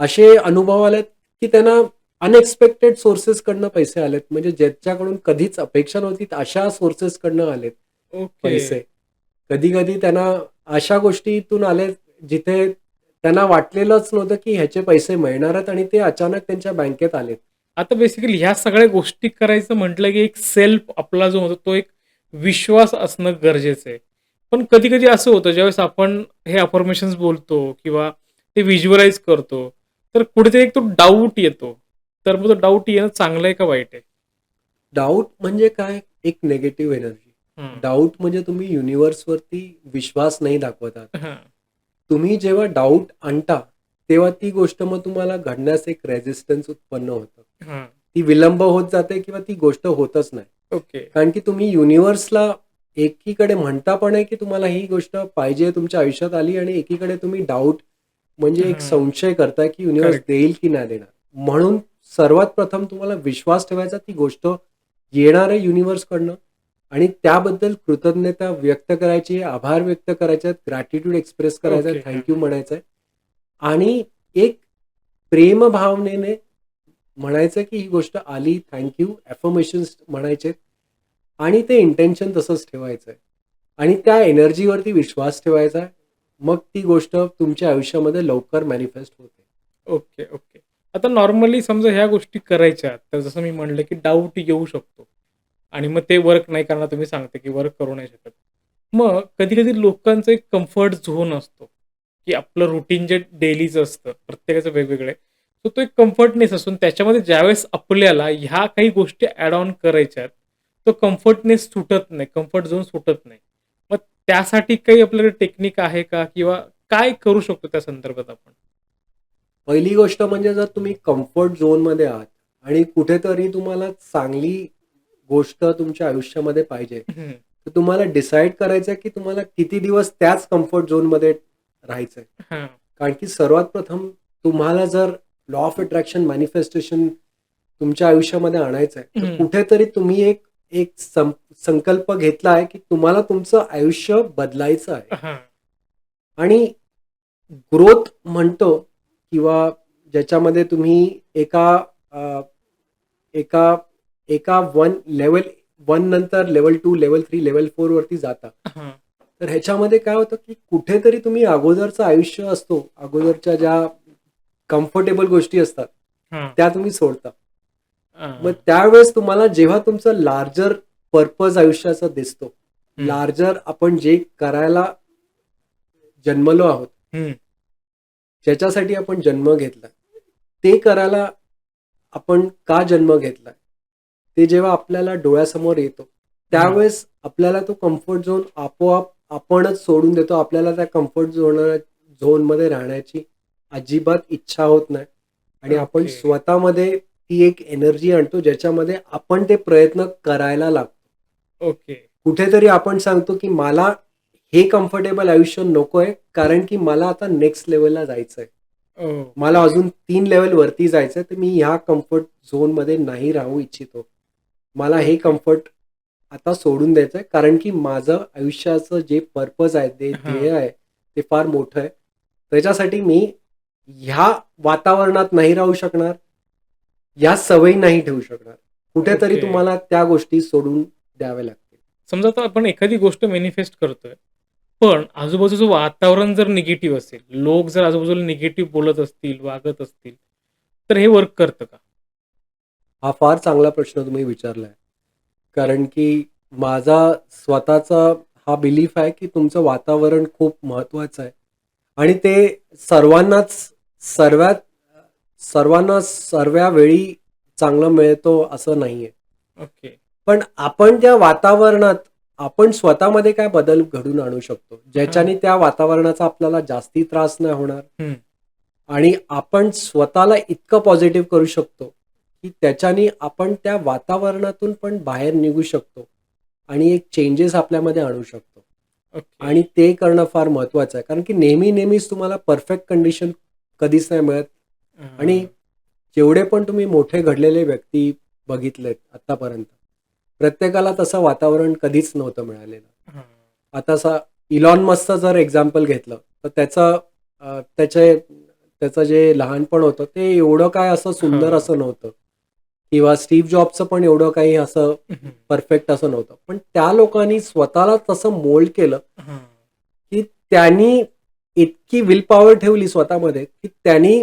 असे अनुभव आलेत, की त्यांना अनएक्सपेक्टेड सोर्सेसकडनं पैसे आलेत. म्हणजे ज्याच्याकडून कधीच अपेक्षा नव्हती अशा सोर्सेसकडनं आलेत ओके. पैसे. कधी-कधी त्यांना अशा गोष्टीतून आलेत, जिथे त्यांना वाटलेलंच नव्हतं, की ह्याचे पैसे मिळणार आहेत आणि ते अचानक त्यांच्या बँकेत आलेत. आता बेसिकली ह्या सगळ्या गोष्टी करायचं म्हटलं, की एक सेल्फ आपला जो होतो तो एक विश्वास असणं गरजेचं आहे. पण कधी-कधी असं होतं ज्यावेळेस आपण हे अफर्मेशन्स बोलतो किंवा ते व्हिज्युअलाइज करतो, तर कुठेतरी एक तो डाऊट येतो. तर मग तो डाऊट येणं चांगलं आहे का वाईट आहे? डाऊट म्हणजे काय? एक निगेटिव्ह एनर्जी. हं. डाऊट म्हणजे तुम्ही युनिव्हर्सवरती विश्वास नाही दाखवत आहात. हां. तुम्ही जेव्हा डाऊट आणता, तेव्हा ती गोष्ट मग तुम्हाला घडण्यास एक रेझिस्टन्स उत्पन्न होतं. हां. ती विलंब होत जाते किंवा ती गोष्ट होतच नाही. ओके. कारण की तुम्ही युनिव्हर्सला एकीकडे म्हणता पण आहे, की तुम्हाला ही गोष्ट पाहिजे, तुमच्या आयुष्यात आली आणि एकीकडे तुम्ही डाऊट म्हणजे एक हां. संशय करताय, की युनिव्हर्स करेक्ट. देईल की नाही देणार. म्हणून सर्वात प्रथम तुम्हाला विश्वास ठेवायचा ती गोष्ट येणार आहे युनिव्हर्सकडनं आणि त्याबद्दल कृतज्ञता व्यक्त करायची, आभार व्यक्त करायचे आहेत, ग्रॅटिट्यूड एक्सप्रेस करायचा ओके. आहे, हां. थँक यू म्हणायचं आहे आणि एक प्रेम भावनेने म्हणायचं की ही गोष्ट आली, थँक यू, अफर्मेशन्स म्हणायचे आणि ते इंटेन्शन तसंच ठेवायचं आहे आणि त्या एनर्जीवरती विश्वास ठेवायचा आहे. मग ती गोष्ट तुमच्या आयुष्यामध्ये लवकर मॅनिफेस्ट होते. Okay, okay. आता नॉर्मली समजा ह्या गोष्टी करायच्या, तर जसं मी म्हटलं, की डाऊट येऊ शकतो आणि मग ते वर्क नाही करणार तुम्ही सांगता, की वर्क करू नाही शकत. मग कधी-कधी लोकांचा एक कम्फर्ट झोन असतो, की आपलं रुटीन जे डेलीचं असतं, प्रत्येकाचं वेगवेगळं आहे. सो तो एक कम्फर्टनेस असून त्याच्यामध्ये ज्यावेळेस आपल्याला ह्या काही गोष्टी ॲड ऑन करायच्या आहेत, तो कम्फर्टनेस सुटत नाही, कम्फर्ट झोन सुटत नाही. मग त्यासाठी काही आपल्याकडे टेक्निक आहे का? किंवा काय करू शकतो त्या संदर्भात आपण? पहिली गोष्ट म्हणजे जर तुम्ही कम्फर्ट झोनमध्ये आहात आणि कुठेतरी तुम्हाला चांगली गोष्ट तुमच्या आयुष्यामध्ये पाहिजे, हं. तर तुम्हाला डिसाईड करायचं आहे की तुम्हाला किती दिवस त्याच कम्फर्ट झोनमध्ये राहायचंय. हां. कारण की सर्वात प्रथम तुम्हाला जर लॉ ऑफ अट्रॅक्शन मॅनिफेस्टेशन तुमच्या आयुष्यामध्ये आणायचं आहे, तर हं. कुठेतरी तुम्ही एक एक संकल्प घेतला आहे की तुम्हाला तुमचं आयुष्य बदलायचं आहे हां. आणि ग्रोथ म्हणतो किंवा ज्याच्यामध्ये तुम्ही एका अ, एका एका लेव्हल 1 नंतर लेव्हल 2, लेव्हल 3, लेव्हल 4 वरती जाता. हां. तर ह्याच्यामध्ये काय होतं, की कुठेतरी तुम्ही अगोदरचं आयुष्य असतो, अगोदरच्या ज्या कम्फर्टेबल गोष्टी असतात, हां. त्या तुम्ही सोडता. मग हां. त्यावेळेस तुम्हाला जेव्हा तुमचं लार्जर पर्पज आयुष्याचा दिसतो, हं. लार्जर आपण जे करायला जन्मलो आहोत, हं. ज्याच्यासाठी आपण जन्म घेतलाय, ते करायला आपण का जन्म घेतलाय, ते जेव्हा आपल्याला डोळ्यासमोर येतो, हं. त्यावेळेस आपल्याला तो कम्फर्ट झोन आपोआप आपणच सोडून देतो. आपल्याला त्या कम्फर्ट झोनमध्ये राहण्याची अजिबात इच्छा होत नाही आणि आपण ओके. स्वतःमध्ये ती एक एनर्जी आणतो, ज्याच्यामध्ये आपण ते प्रयत्न करायला लागतो. ओके. कुठेतरी आपण सांगतो, की मला हे कम्फर्टेबल आयुष्य नकोय, कारण की मला आता नेक्स्ट लेव्हलला जायचंय. मला ओके. अजून 3 लेव्हल वरती जायचंय, तर मी ह्या कम्फर्ट झोनमध्ये नाही राहू इच्छितो. मला हे ओके. कम्फर्ट आता सोडून द्यायचंय, कारण की माझं आयुष्याचं जे पर्पज आहे, ते हां. ध्येय आहे, ते फार मोठं आहे. त्याच्यासाठी मी ह्या वातावरणात नाही राहू शकणार, या सवयी नाही ठेवू शकणार. कुठेतरी ओके. तुम्हाला त्या गोष्टी सोडून द्याव्या लागतील. समजा आता आपण एखादी गोष्ट मॅनिफेस्ट करतोय पण आजूबाजूचं वातावरण जर निगेटिव्ह असेल, लोक जर आजूबाजूला निगेटिव्ह बोलत असतील, वागत असतील, तर हे वर्क करतं का? हा फार चांगला प्रश्न तुम्ही विचारलाय. कारण की माझा स्वतःचा हा बिलीफ आहे, की तुमचं वातावरण खूप महत्त्वाचं आहे आणि ते सर्वांनाच सर्वात सर्वांना सर्व वेळी चांगलं मिळतो असं नाहीये. ओके. पण आपण त्या वातावरणात आपण स्वतःमध्ये काय बदल घडवून आणू शकतो, हां. ज्याच्याने त्या वातावरणाचा आपल्याला जास्ती त्रास नाही होणार हं. आणि आपण स्वतःला इतकं पॉझिटिव्ह करू शकतो, की त्याच्याने आपण त्या वातावरणातून पण बाहेर निघू शकतो आणि एक चेंजेस आपल्यामध्ये आणू शकतो. ओके. आणि ते करणं फार महत्त्वाचं आहे. कारण की नेहमीच तुम्हाला परफेक्ट कंडिशन कधीच नाही मिळत आणि हां. जेवढे पण तुम्ही मोठे घडलेले व्यक्ती बघितलेत आत्तापर्यंत, प्रत्येकाला तसं वातावरण कधीच नव्हतं मिळालेलं. हां. आता इलॉन मस्कचं जर एक्झाम्पल घेतलं, तर त्याचं जे लहानपण होतं, ते एवढं काय असं सुंदर हां. असं नव्हतं किंवा स्टीव्ह जॉबचं पण एवढं काही असं हं. परफेक्ट असं नव्हतं. पण त्या लोकांनी स्वतःला तसं मोल्ड केलं, हां. की त्यांनी इतकी विल पॉवर ठेवली स्वतःमध्ये, की त्यांनी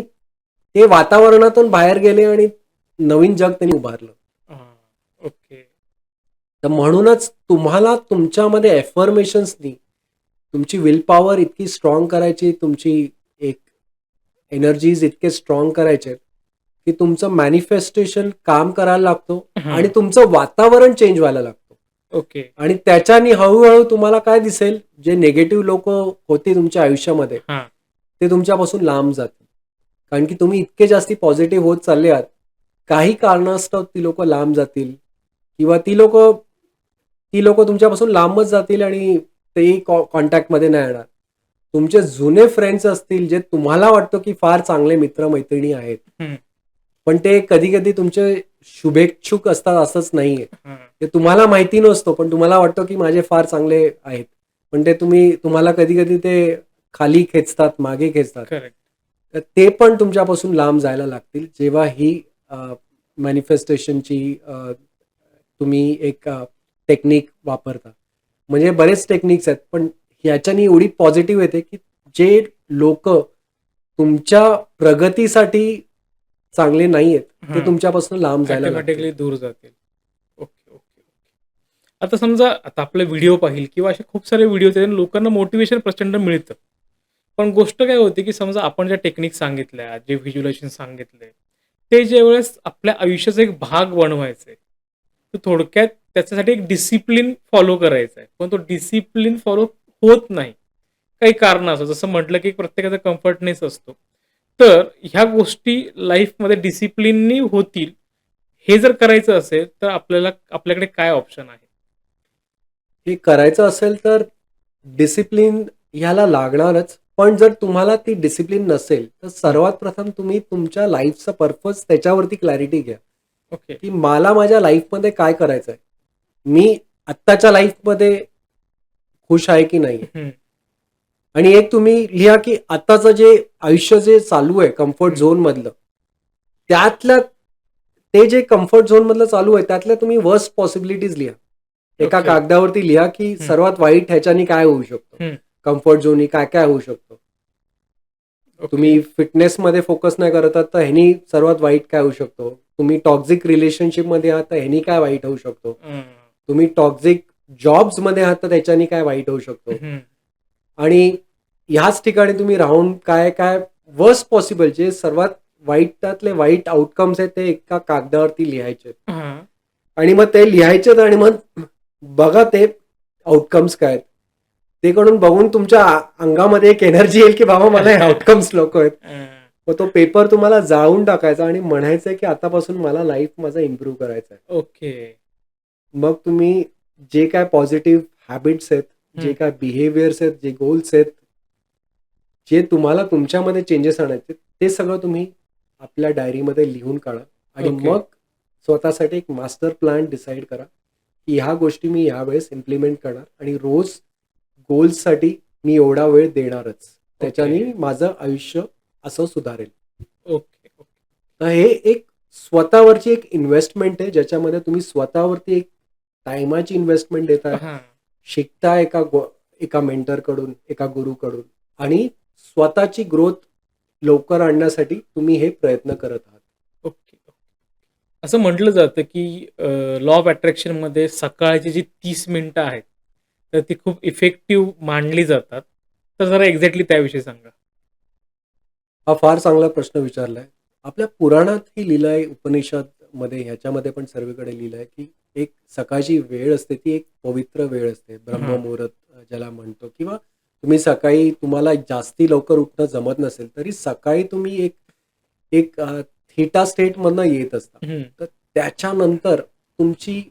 ते वातावरणातून बाहेर गेले आणि नवीन जग त्यांनी उभारलं. हां. ओके. तर म्हणूनच तुम्हाला तुमच्यामध्ये एफर्मेशन्सनी तुमची विल पॉवर इतकी स्ट्रॉंग करायची, तुमची एक एनर्जीज इतके स्ट्रॉंग करायचे, की तुमचं मॅनिफेस्टेशन काम करायला लागतो आणि हां. तुमचं वातावरण चेंज व्हायला लागतं. ओके. आणि त्याच्याने हळू तुम्हाला काय दिसेल, जे निगेटिव्ह लोकं होते तुमच्या आयुष्यामध्ये, हां. ते तुमच्यापासून लांब जातील. कारण की तुम्ही इतके जास्ती पॉझिटिव्ह होत चालले आहात. काही कारणास्तव ती लोकं लांब जातील किंवा ती लोकं तुमच्यापासून लांबच जातील आणि तेही कॉन्टॅक्टमध्ये नाही येणार. तुमचे जुने फ्रेंड्स असतील, जे तुम्हाला वाटतं की फार चांगले मित्र-मैत्रिणी आहेत. हं. पण ते कधी-कधी तुमचे शुभेच्छुक असतात असंच नाहीये. हां. ते तुम्हाला माहिती नसतो, पण तुम्हाला वाटतं की माझे फार चांगले आहेत. पण ते तुम्हाला कधी-कधी ते खाली खेचतात, मागे खेचतात. करेक्ट. तर ते पण तुमच्यापासून लांब जायला लागतील, जेव्हा ही मॅनिफेस्टेशनची तुम्ही एक टेक्निक वापरता. म्हणजे बरेच टेक्निक्स आहेत, पण ह्याच्याने एवढी पॉझिटिव्ह येते, की जे लोकं तुमच्या प्रगतीसाठी चांगले नाहीयेत, ते हां. तुमच्यापासून लांब जायला लागतील. ऑटोमॅटिकली दूर जातील. Okay, okay. आता समजा आता आपले व्हिडिओ पाहील किंवा असे खूप सारे व्हिडिओज आहेत आणि लोकांना मोटिव्हेशन प्रचंड मिळतं. पण गोष्ट काय होती, की समजा आपण ज्या टेक्निक सांगितल्या, जे व्हिज्युअलायझेशन सांगितलंय, ते ज्यावेळेस आपल्या आयुष्याचा एक भाग बनवायचा आहे. तर थोडक्यात त्याच्यासाठी एक डिसिप्लिन फॉलो करायचा आहे. पण तो डिसिप्लिन फॉलो होत नाही. काही कारणास्तव जसं म्हटलं, की प्रत्येकाचा कम्फर्टनेस असतो. तर ह्या गोष्टी लाईफमध्ये डिसिप्लिननी होतील, हे जर करायचं असेल, तर आपल्याकडे काय ऑप्शन आहे? हे करायचं असेल तर डिसिप्लिन ह्याला लागणारच. पण जर तुम्हाला ती डिसिप्लिन नसेल, तर हं. सर्वात प्रथम तुम्ही तुमच्या लाईफचा पर्पज त्याच्यावरती क्लॅरिटी घ्या, ओके. की मला माझ्या लाईफमध्ये काय करायचंय? मी आत्ताच्या लाईफमध्ये खुश आहे की नाही? हं, आणि एक तुम्ही लिहा, की आत्ताचं जे आयुष्य जे चालू आहे कम्फर्ट हं. झोनमधलं, त्यातल्या ते जे कम्फर्ट झोनमधलं चालू आहे, त्यातल्या तुम्ही वर्स्ट पॉसिबिलिटीज लिहा. एका ओके. कागदावरती लिहा, की हं, सर्वात वाईट ह्याच्यानी काय होऊ शकतं? हं. कम्फर्ट झोननी काय-काय होऊ शकतं? ओके. तुम्ही फिटनेसमध्ये फोकस नाही करत आहात, तर ह्यानी सर्वात वाईट काय होऊ शकतो? तुम्ही टॉक्सिक रिलेशनशिपमध्ये आहात, तर ह्यानी काय वाईट होऊ शकतो? हं, तुम्ही टॉक्सिक जॉब्समध्ये आहात, तर त्याच्यानी काय वाईट होऊ शकतो? हं. आणि ह्याच ठिकाणी तुम्ही राहून काय-काय वर्स्ट पॉसिबल जे सर्वात वाईटातले वाईट आउटकम्स आहेत, ते एका कागदावरती लिहायचे. हां. आणि मग ते लिहायचेत आणि मग बघा ते आउटकम्स काय आहेत. ते कडून बघून तुमच्या अंगामध्ये एक एनर्जी येईल, की बाबा मला हे आउटकम्स नको आहेत. हं. मग तो पेपर तुम्हाला जाळून टाकायचा आणि म्हणायचंय, की आतापासून मला लाईफ माझा इम्प्रूव्ह करायचा आहे. ओके. मग तुम्ही जे काय पॉझिटिव्ह हॅबिट्स आहेत, जे हं. काय बिहेवियर्स आहेत, जे गोल्स आहेत, जे तुम्हाला तुमच्यामध्ये चेंजेस आणायचे, ते सगळं तुम्ही आपल्या डायरीमध्ये लिहून काढा आणि ओके. मग स्वतःसाठी एक मास्टर प्लॅन डिसाईड करा, की ह्या गोष्टी मी यावेळेस इम्प्लिमेंट करणार आणि रोज गोल्ससाठी मी एवढा वेळ देणारच. ओके. त्याच्याने माझं आयुष्य असं सुधारेल. ओके. ओके. तर हे एक स्वतःवरची एक इन्व्हेस्टमेंट आहे, ज्याच्यामध्ये तुम्ही स्वतःवरती एक टाईमाची इन्व्हेस्टमेंट देताय, हां. शिकताय एका मेंटरकडून, एका गुरुकडून आणि स्वतःची ग्रोथ लवकर आणण्यासाठी तुम्ही हे प्रयत्न करत आहात. ओके. असं म्हटलं जातं, की लॉ ऑफ अट्रॅक्शनमध्ये सकाळची जी 30 मिनिटं आहेत, तर ती खूप इफेक्टिव्ह मानली जातात. तर जरा एक्झॅक्टली त्याविषयी सांगा? हा फार चांगला प्रश्न विचारलाय. आपल्या पुराणातही लिहिलं आहे, उपनिषदमध्ये ह्याच्यामध्ये पण सर्वीकडे लिहिलं आहे, की एक सकाळची वेळ असते ती एक पवित्र वेळ असते. हां. ब्रह्ममुहूर्त ज्याला म्हणतो किंवा तुम्ही सकाळी तुम्हाला जास्ती लवकर उठणं जमत नसेल, तरी सकाळी तुम्ही एक एक थीटा स्टेटमधनं येत असता. हं. तर त्याच्यानंतर तुमची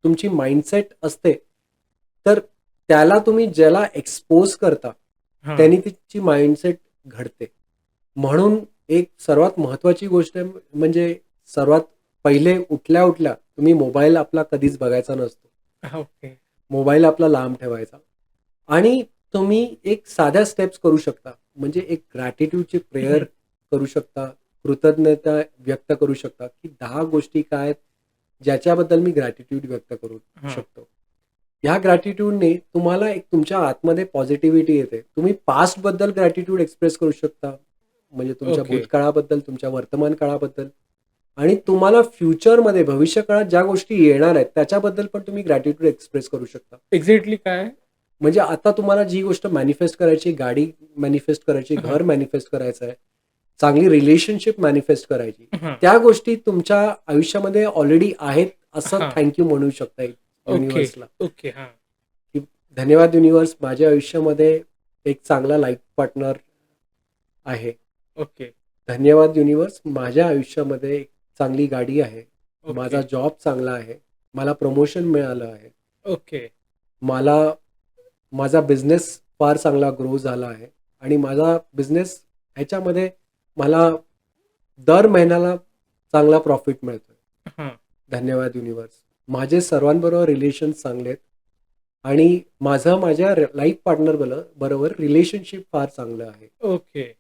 तुमची माइंडसेट असते. तर त्याला तुम्ही ज्याला एक्सपोज करता, हां. त्यानी तिची माइंडसेट घडते. म्हणून एक सर्वात महत्त्वाची गोष्ट आहे म्हणजे सर्वात पहिले उठल्या-उठल्या तुम्ही मोबाईल आपला कधीच बघायचा नसतो. ओके. मोबाईल आपला लांब ठेवायचा आणि तुम्ही एक साध्या स्टेप्स करू शकता. म्हणजे एक ग्रॅटिट्यूडची प्रेयर हं. करू शकता. कृतज्ञता व्यक्त करू शकता, की 10 गोष्टी काय आहेत, ज्याच्याबद्दल मी ग्रॅटिट्यूड व्यक्त करू हां. शकतो. ह्या ग्रॅटिट्यूडने तुम्हाला एक तुमच्या आतमध्ये पॉझिटिव्हिटी येते. तुम्ही पास्टबद्दल ग्रॅटिट्यूड एक्सप्रेस करू शकता. म्हणजे तुमच्या ओके. भूतकाळाबद्दल, तुमच्या वर्तमान काळाबद्दल आणि तुम्हाला फ्युचरमध्ये भविष्यकाळात ज्या गोष्टी येणार आहेत, त्याच्याबद्दल पण तुम्ही ग्रॅटिट्यूड एक्सप्रेस करू शकता. एक्झॅक्टली काय? म्हणजे आता तुम्हाला जी गोष्ट मॅनिफेस्ट करायची, गाडी मॅनिफेस्ट करायची, हां. घर मॅनिफेस्ट करायचं आहे, चांगली रिलेशनशिप मॅनिफेस्ट करायची. हां. त्या गोष्टी तुमच्या आयुष्यामध्ये ऑलरेडी आहेत, असं हां. थँक यू म्हणू शकता ओके. युनिव्हर्सला. ओके. हां. की धन्यवाद युनिव्हर्स, माझ्या आयुष्यामध्ये एक चांगला लाईफ पार्टनर आहे. ओके. धन्यवाद युनिव्हर्स, माझ्या आयुष्यामध्ये एक चांगली गाडी आहे. ओके. माझा जॉब चांगला आहे. मला प्रमोशन मिळालं आहे. ओके. मला माझा बिझनेस फार चांगला ग्रो झाला आहे आणि माझा बिझनेस ह्याच्यामध्ये मला दर महिन्याला चांगला प्रॉफिट मिळतोय. हां. धन्यवाद युनिव्हर्स. माझे सर्वांबरोबर रिलेशन्स चांगले आहेत आणि माझं माझ्या लाईफ पार्टनर बरोबर रिलेशनशिप फार चांगलं आहे. ओके.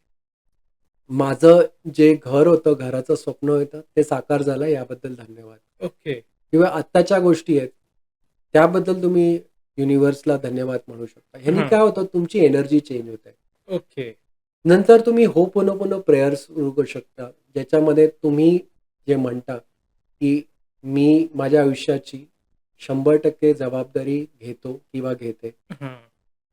माझं जे घर होतं, घराचं स्वप्न होतं, ते साकार झालं याबद्दल धन्यवाद. ओके. किंवा आत्ताच्या गोष्टी आहेत, त्याबद्दल तुम्ही युनिव्हर्सला धन्यवाद म्हणू शकता. ह्यानी हां. काय होतं, तुमची एनर्जी चेंज होते. ओके. नंतर तुम्ही होपोनोपोनो प्रेयर सुरू करू शकता, ज्याच्यामध्ये तुम्ही जे म्हणता, की मी माझ्या आयुष्याची 100% जबाबदारी घेतो किंवा घेते. हां.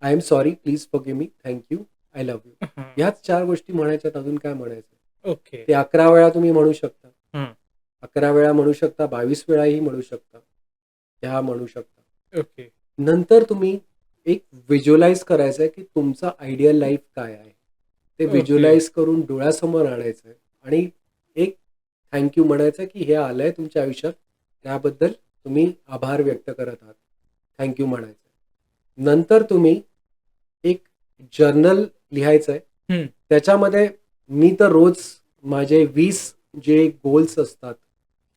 I am sorry, please forgive me, thank you, I love you. हां. ह्याच 4 गोष्टी म्हणायच्यात, अजून काय म्हणायचं? ओके. ते 11 वेळा तुम्ही म्हणू शकता. हां. 11 वेळा म्हणू शकता, 22 वेळाही म्हणू शकता. ह्या म्हणू शकता. ओके. नंतर तुम्ही एक व्हिज्युअलाइज करायचं आहे, की तुमचा आयडियल लाईफ काय आहे? ते ओके. व्हिज्युअलाइज करून डोळ्यासमोर आणायचं आहे आणि एक थँक यू म्हणायचं, की हे आलंय तुमच्या आयुष्यात, त्याबद्दल तुम्ही आभार व्यक्त करत आहात. थँक यू म्हणायचं. नंतर तुम्ही एक जर्नल लिहायचं आहे. हं. त्याच्यामध्ये मी तर रोज माझे 20 जे गोल्स असतात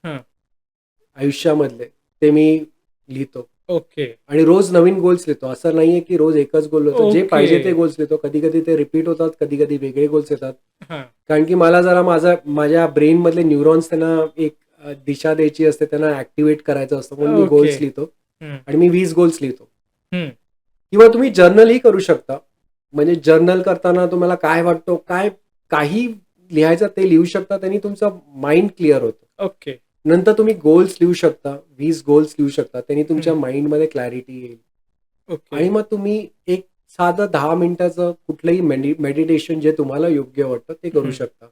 हां. आयुष्यामधले, ते मी लिहितो. ओके. आणि रोज नवीन गोल्स लिहितो. असं नाहीये की रोज एकच गोल लिहितो. जे पाहिजे ते ओके. गोल्स लिहितो. कधी-कधी ते रिपीट होतात, कधी-कधी वेगळे गोल्स येतात. हां. कारण की मला जरा माझ्या ब्रेनमधले न्यूरॉन्स त्यांना एक दिशा द्यायची असते, त्यांना ॲक्टिव्हेट करायचं असतं. म्हणून मी ओके. गोल्स लिहितो हं. आणि मी 20 गोल्स लिहितो. हं. किंवा तुम्ही जर्नलही करू शकता. म्हणजे जर्नल करताना तुम्हाला काय वाटतं, काही लिहायचं ते लिहू शकता. त्यांनी तुमचं माइंड क्लिअर होतं. ओके. नंतर तुम्ही गोल्स लिहू शकता. 20 गोल्स लिहू शकता. त्यांनी तुमच्या हं. माइंडमध्ये क्लॅरिटी येईल. ओके. आणि मग तुम्ही एक साधं 10 मिनिटाचं कुठलंही मेडिटेशन जे तुम्हाला योग्य वाटतं ते करू हं. शकता.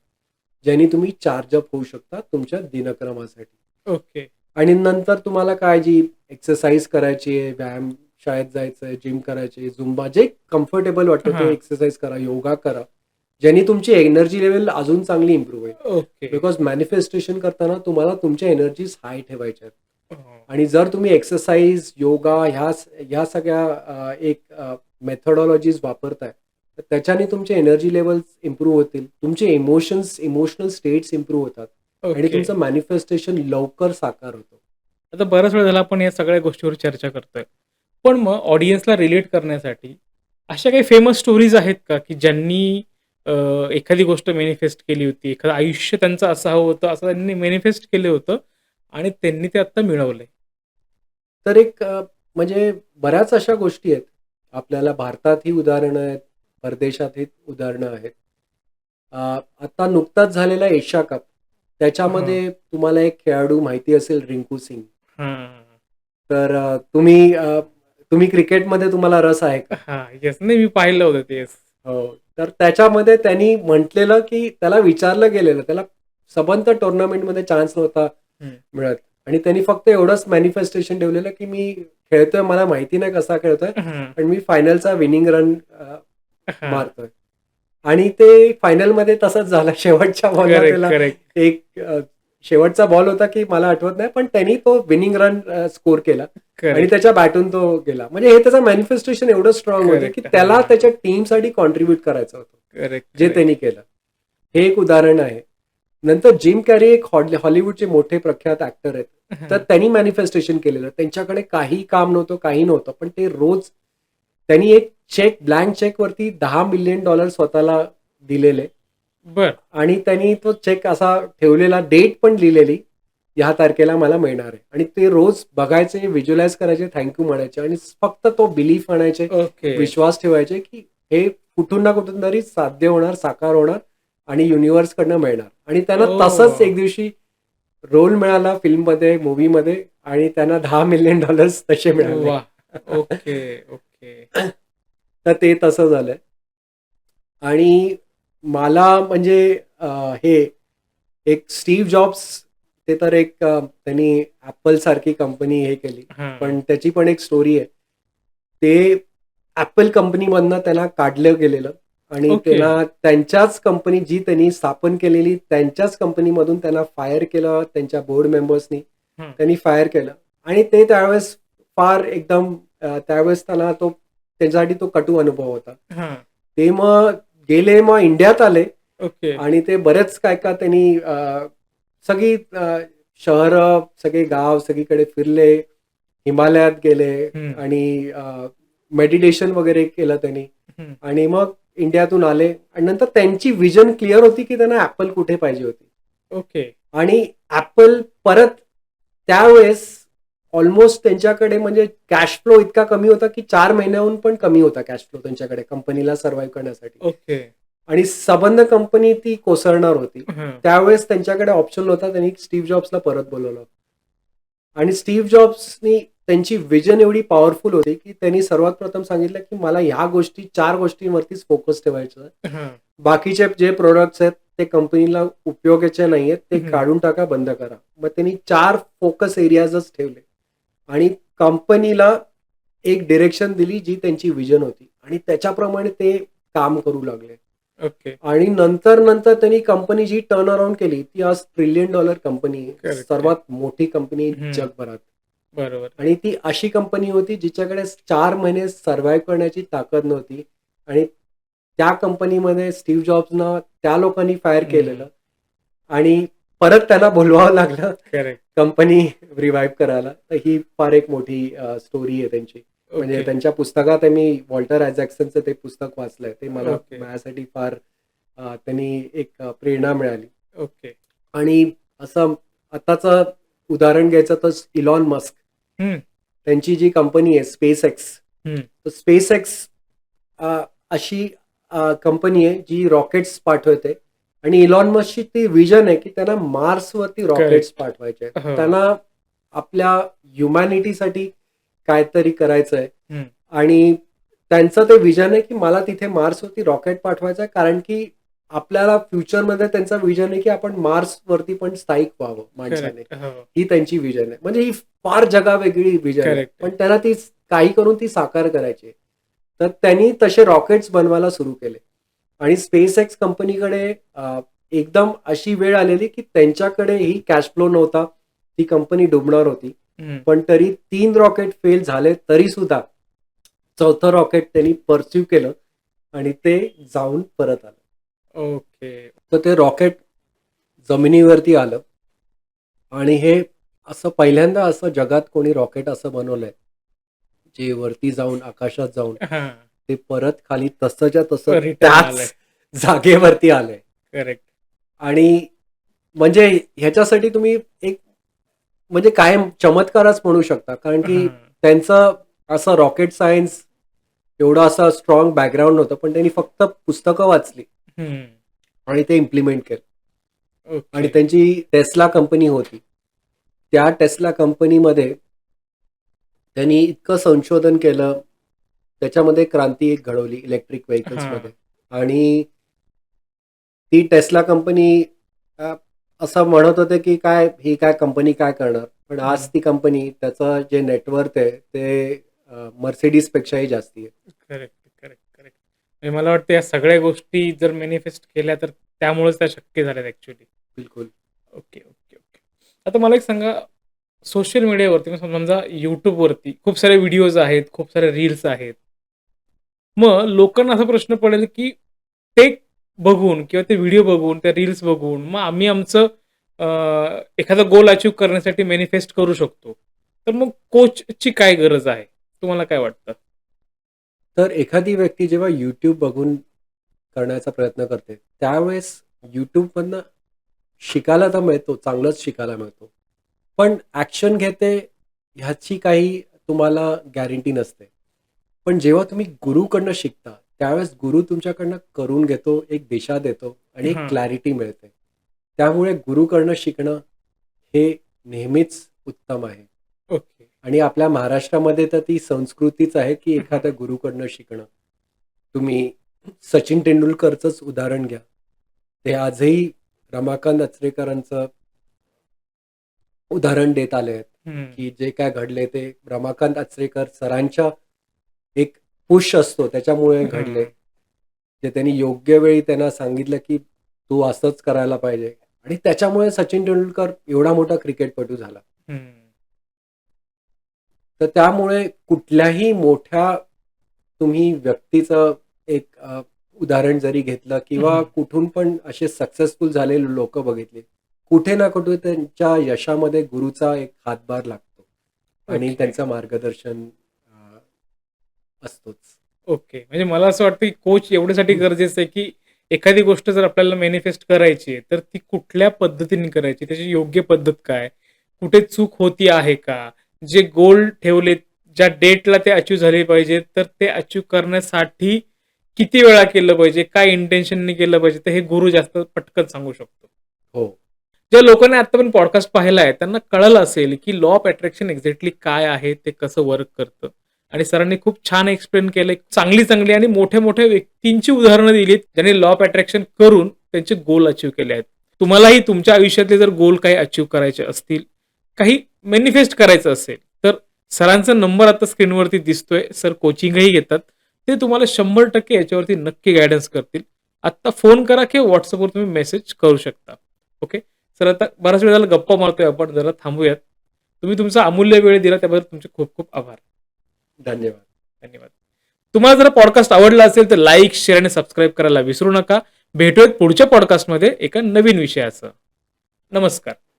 ज्याने तुम्ही चार्ज अप होऊ शकता तुमच्या दिनक्रमासाठी. ओके. आणि नंतर तुम्हाला काय जी एक्सरसाइज करायची आहे, व्यायाम शाळेत जायचं आहे, जिम करायची आहे, झुंबा जे कम्फर्टेबल वाटतं ते हां. एक्सरसाइज करा, योगा करा. ज्याने तुमची एनर्जी लेव्हल अजून चांगली इम्प्रूव्ह होईल. ओके. बिकॉज मॅनिफेस्टेशन करताना तुम्हाला तुमच्या एनर्जीज हाय ठेवायच्या आहेत. हो. आणि जर तुम्ही एक्सरसाइज, योगा ह्या सगळ्या एक मेथोडॉलॉजीज वापरताय, तर त्याच्याने तुमचे एनर्जी लेव्हल्स इम्प्रूव्ह होतील. तुमचे इमोशनल स्टेट्स इम्प्रूव्ह होतात आणि ओके. तुमचं मॅनिफेस्टेशन लवकर साकार होतं. आता बराच वेळ झाला आपण या सगळ्या गोष्टीवर चर्चा करतोय. पण मग ऑडियन्सला रिलेट करण्यासाठी अशा काही फेमस स्टोरीज आहेत का, की ज्यांनी एखादी गोष्ट मॅनिफेस्ट केली होती, एखादं आयुष्य त्यांचं असावं होतं, असं त्यांनी मॅनिफेस्ट केलं होतं आणि त्यांनी ते आत्ता मिळवलंय? तर एक म्हणजे बऱ्याच अशा गोष्टी आहेत, आपल्याला भारतातही उदाहरणं आहेत, परदेशातही उदाहरणं आहेत. आता नुकताच झालेला एशिया कप, त्याच्यामध्ये तुम्हाला एक खेळाडू माहिती असेल, रिंकू सिंग. हां. तर तुम्ही क्रिकेटमध्ये तुम्हाला रस आहे का? हां. येस. नाही मी पाहिलं होतं ते. येस. हो. तर त्याच्यामध्ये त्यांनी म्हटलेलं, की त्याला विचारलं गेलेलं, त्याला सबंध टुर्नामेंटमध्ये चान्स नव्हता हं. मिळत आणि त्यांनी फक्त एवढंच मॅनिफेस्टेशन ठेवलेलं, की मी खेळतोय, मला माहिती नाही कसा खेळतोय, हं. पण मी फायनलचा विनिंग रन हां. मारतोय. आणि ते फायनलमध्ये तसंच झालं. शेवटच्या बॉलला करेक्ट, त्याला करेक्ट, एक शेवटचा बॉल होता, की मला आठवत नाही, पण त्यांनी तो विनिंग रन स्कोर केला आणि करेक्ट, त्याच्या बॅटून तो गेला. म्हणजे हे त्याचं मॅनिफेस्टेशन एवढं स्ट्रॉंग होतं, की करेक्ट. त्याला हां. त्याच्या टीमसाठी कॉन्ट्रिब्यूट करायचं होतं, करेक्ट, जे करेक्ट. त्यांनी केलं. हे एक उदाहरण आहे. नंतर जिम कॅरी एक हॉलिवूडचे मोठे प्रख्यात ऍक्टर आहेत. तर हं. त्यांनी मॅनिफेस्टेशन केलेलं. त्यांच्याकडे काही काम नव्हतं, काही नव्हतं. पण ते रोज त्यांनी एक ब्लँक चेकवरती $10 मिलियन स्वतःला दिलेले बरं. आणि त्यांनी तो चेक असा ठेवलेला, डेट पण लिहिलेली, ह्या तारखेला मला मिळणार आहे. आणि ते रोज बघायचे, व्हिज्युअलाइज करायचे, थँक यू म्हणायचे आणि फक्त तो बिलीफ आणायचे, ओके. विश्वास ठेवायचे, की हे कुठून ना कुठून तरी साध्य होणार, साकार होणार आणि युनिव्हर्सकडनं मिळणार. आणि त्यांना तसंच ओह! एक दिवशी रोल मिळाला फिल्ममध्ये, मूव्हीमध्ये आणि त्यांना $10 मिलियन तसे मिळाले. वाह! Okay, okay. तर ते तसं झालंय. आणि मला म्हणजे हे एक स्टीव्ह जॉब्स, ते तर एक त्यांनी Apple सारखी कंपनी हे केली. हां. पण त्याची पण एक स्टोरी आहे. ते Apple कंपनीमधनं त्याला काढलं गेलेलं आणि ओके. त्याला त्यांच्याच कंपनी, जी त्यांनी स्थापन केलेली, त्यांच्याच कंपनीमधून त्यांना फायर केलं. त्यांच्या बोर्ड मेंबर्सनी हं. त्यांनी फायर केलं आणि ते त्यावेळेस फार एकदम त्यावेळेस त्याला तो, त्याच्यासाठी तो कटू अनुभव होता. हां. ते मग गेले, मग इंडियात आले ओके. आणि ते बरेच काय का त्यांनी सगळी शहरं, सगळे गाव सगळीकडे फिरले, हिमालयात गेले हं. आणि मेडिटेशन वगैरे केलं त्यांनी हं. आणि मग इंडियातून आले आणि नंतर त्यांची विजन क्लिअर होती, की त्यांना ऍपल कुठे पाहिजे होती ओके. आणि ऍपल परत त्यावेळेस ऑलमोस्ट त्यांच्याकडे म्हणजे कॅश फ्लो इतका कमी होता, की 4 महिन्याहून पण कमी होता कॅश फ्लो त्यांच्याकडे कंपनीला सर्व्हाइव्ह करण्यासाठी. ओके. आणि सबंध कंपनी ती कोसळणार होती. हं. त्यावेळेस त्यांच्याकडे ऑप्शन होता. त्यांनी स्टीव्ह जॉब्सला परत बोलावलं आणि स्टीव्ह जॉब्सनी त्यांची विजन एवढी पॉवरफुल होती, की त्यांनी सर्वात प्रथम सांगितलं, की मला ह्या गोष्टी 4 गोष्टींवरतीच फोकस ठेवायचा आहे. हां. बाकीचे जे प्रॉडक्ट्स आहेत ते कंपनीला उपयोगाचे नाहीयेत, ते हं. काढून टाका, बंद करा. मग त्यांनी 4 फोकस एरियाजच ठेवले आणि कंपनीला एक डायरेक्शन दिली, जी त्यांची विजन होती आणि त्याच्याप्रमाणे ते काम करू लागले. ओके. आणि नंतर त्यांनी कंपनी जी टर्न अराउंड केली, ती आज $1 ट्रिलियन कंपनी आहे. करेक्ट. सर्वात मोठी कंपनी हं. जगभरात. बरोबर. आणि ती अशी कंपनी होती, जिच्याकडे 4 महिने सर्व्हाइव्ह करण्याची ताकद नव्हती आणि त्या कंपनीमध्ये स्टीव्ह जॉब्सना त्या लोकांनी फायर केलेलं आणि परत त्यांना बोलवावं लागलं करेक्ट. कंपनी रिवाईव्ह करायला. तर ही फार एक मोठी स्टोरी आहे त्यांची. म्हणजे ओके. त्यांच्या पुस्तकात मी वॉल्टर आयझॅक्सनचं ते पुस्तक वाचलंय. ते मला ओके. माझ्यासाठी फार त्यांनी एक प्रेरणा मिळाली. ओके. आणि असं आताचं उदाहरण घ्यायचं तर इलॉन मस्क, हं. त्यांची जी कंपनी आहे SpaceX. हं. तर SpaceX अशी कंपनी आहे जी रॉकेट्स पाठवते आणि इलॉन मस्कची ती विजन आहे, की त्यांना मार्सवरती रॉकेट्स पाठवायचे आहेत. हो. त्यांना आपल्या ह्युमॅनिटीसाठी काहीतरी करायचं आहे हं. आणि त्यांचं ते विजन आहे, की मला तिथे मार्सवरती रॉकेट पाठवायचं आहे, कारण की आपल्याला फ्युचरमध्ये त्यांचा विजन आहे, की आपण मार्सवरती पण स्थायिक व्हावं माणसाने. करेक्ट. हो. ही त्यांची विजन आहे. म्हणजे ही फार जगावेगळी विजन आहे. करेक्ट. पण त्यांना ती काही करून ती साकार करायची आहे. तर त्यांनी तसे रॉकेट्स बनवायला सुरू केले आणि SpaceX कंपनीकडे एकदम अशी वेळ आलेली, की त्यांच्याकडेही कॅश फ्लो नव्हता. ती कंपनी डुबणार होती. हं. पण तरी 3 रॉकेट फेल झाले, तरी सुद्धा 4थं रॉकेट त्यांनी परस्यू केलं आणि ते जाऊन परत आलं. ओके. तर ते रॉकेट जमिनीवरती आलं आणि हे असं पहिल्यांदा असं जगात कोणी रॉकेट असं बनवलंय, जे वरती जाऊन, आकाशात जाऊन हां. ते परत खाली तसंच्या तसं रिटर्न आलंय. त्याच जागेवरती आलंय. करेक्ट. आणि म्हणजे ह्याच्यासाठी तुम्ही एक म्हणजे कायम चमत्कारच म्हणू शकता. कारण की हां. त्यांचं असं रॉकेट सायन्स एवढं असं स्ट्रॉंग बॅकग्राऊंड नव्हतं, पण त्यांनी फक्त पुस्तकं वाचली हम्म. आणि ते इम्प्लिमेंट केलं. आणि ओके. त्यांची टेस्ला कंपनी होती. त्या टेस्ला कंपनीमध्ये त्यांनी इतकं संशोधन केलं, त्याच्यामध्ये क्रांती एक घडवली इलेक्ट्रिक हा. व्हेकल्समध्ये. आणि ती टेस्ला कंपनी असं म्हणत होते की काय ही काय कंपनी काय करणार, पण आज ती कंपनी त्याचं जे नेटवर्थ आहे ते मर्सिडीज पेक्षाही जास्ती आहे. Correct, correct, correct. म्हणजे मला वाटतं या सगळ्या गोष्टी जर मॅनिफेस्ट केल्या तर त्यामुळेच त्या शक्य झाल्यात ऍक्च्युली. बिलकुल. Okay, okay, okay. आता मला एक सांगा, सोशल मीडियावरती म्हणजे समजा YouTubeवरती खूप सारे व्हिडिओज आहेत, खूप सारे रील्स आहेत. मग लोकांना असा प्रश्न पडेल, की ते बघून किंवा ते व्हिडिओ बघून, त्या रील्स बघून मग आम्ही आमचं एखादा गोल अचीव्ह करण्यासाठी मॅनिफेस्ट करू शकतो. तर मग कोचची काय गरज आहे? तुम्हाला काय वाटतं? तर एखादी व्यक्ती जेव्हा YouTube बघून करण्याचा प्रयत्न करते, त्यावेळेस YouTubeमधनं शिकायला तर मिळतो, चांगलंच शिकायला मिळतो. पण ॲक्शन घेते ह्याची काही तुम्हाला गॅरंटी नसते. पण जेव्हा तुम्ही गुरूकडनं शिकता, त्यावेळेस गुरु तुमच्याकडनं करून घेतो, एक दिशा देतो आणि एक हां. क्लॅरिटी मिळते. त्यामुळे गुरूकडनं शिकणं हे नेहमीच उत्तम आहे. ओके. आणि आपल्या महाराष्ट्रामध्ये तर ती संस्कृतीच आहे, की एखाद्या गुरूकडनं शिकणं. तुम्ही सचिन तेंडुलकरचंच उदाहरण घ्या. ते आजही रमाकांत अचरेकरांचं उदाहरण देत आले आहेत, हं. की जे काय घडले ते रमाकांत अचरेकर सरांच्या एक पुश असतो त्याच्यामुळे घडले. जे त्यांनी योग्य वेळी त्यांना सांगितलं, की तू असंच करायला पाहिजे आणि त्याच्यामुळे सचिन तेंडुलकर एवढा मोठा क्रिकेटपटू झाला. हं. तर त्यामुळे कुठल्याही मोठ्या तुम्ही व्यक्तीचं एक उदाहरण जरी घेतलं किंवा हं. कुठून पण असे सक्सेसफुल झालेले लोक बघितले, कुठे ना कुठे त्यांच्या यशामध्ये गुरुचा एक हातभार लागतो आणि ओके. त्यांचं मार्गदर्शन असतोच. ओके. म्हणजे मला असं वाटतं, की कोच एवढ्यासाठी गरजेचं आहे, की एखादी गोष्ट जर आपल्याला मॅनिफेस्ट करायची आहे, तर ती कुठल्या पद्धतीने करायची? त्याची योग्य पद्धत काय? कुठे चूक होती आहे का? जे गोल ठेवलेत, ज्या डेटला ते अचीव्ह झाले पाहिजे, तर ते अचीव्ह करण्यासाठी किती वेळा केलं पाहिजे? काय इंटेन्शननी केलं पाहिजे? तर हे गुरु जास्त पटकन सांगू शकतो. हो. ज्या लोकांनी आतापर्यंत पॉडकास्ट पाहिला आहे, त्यांना कळलं असेल, की लॉ ऑफ अट्रॅक्शन एक्झॅक्टली काय आहे? ते कसं वर्क करतं? आणि सरांनी खूप छान एक्सप्लेन केलंय. चांगली आणि मोठ्या-मोठ्या व्यक्तींची उदाहरणं दिलीत, ज्यांनी लॉ ऑफ अट्रॅक्शन करून त्यांचे गोल अचीव्ह केले आहेत. तुम्हालाही तुमच्या आयुष्यातले जर गोल काही अचीव्ह करायचे असतील, काही मॅनिफेस्ट करायचं असेल, तर सरांचा नंबर आता स्क्रीनवरती दिसतोय. सर कोचिंगही घेतात. ते तुम्हाला 100% याच्यावरती नक्की गाईडन्स करतील. आत्ता फोन करा किंवा WhatsAppवर तुम्ही मेसेज करू शकता. ओके. सर आता बराच वेळ झाला गप्पा मारतोय आपण, जरा थांबूयात. तुम्ही तुमचा अमूल्य वेळ दिला त्याबद्दल तुमचे खूप खूप आभार. धन्यवाद. धन्यवाद. तुम्हाला जर पॉडकास्ट आवडला असेल तर लाईक, शेअर आणि सबस्क्राईब करायला विसरू नका. भेटूयात पुढच्या पॉडकास्टमध्ये एका नवीन विषयासह. नमस्कार.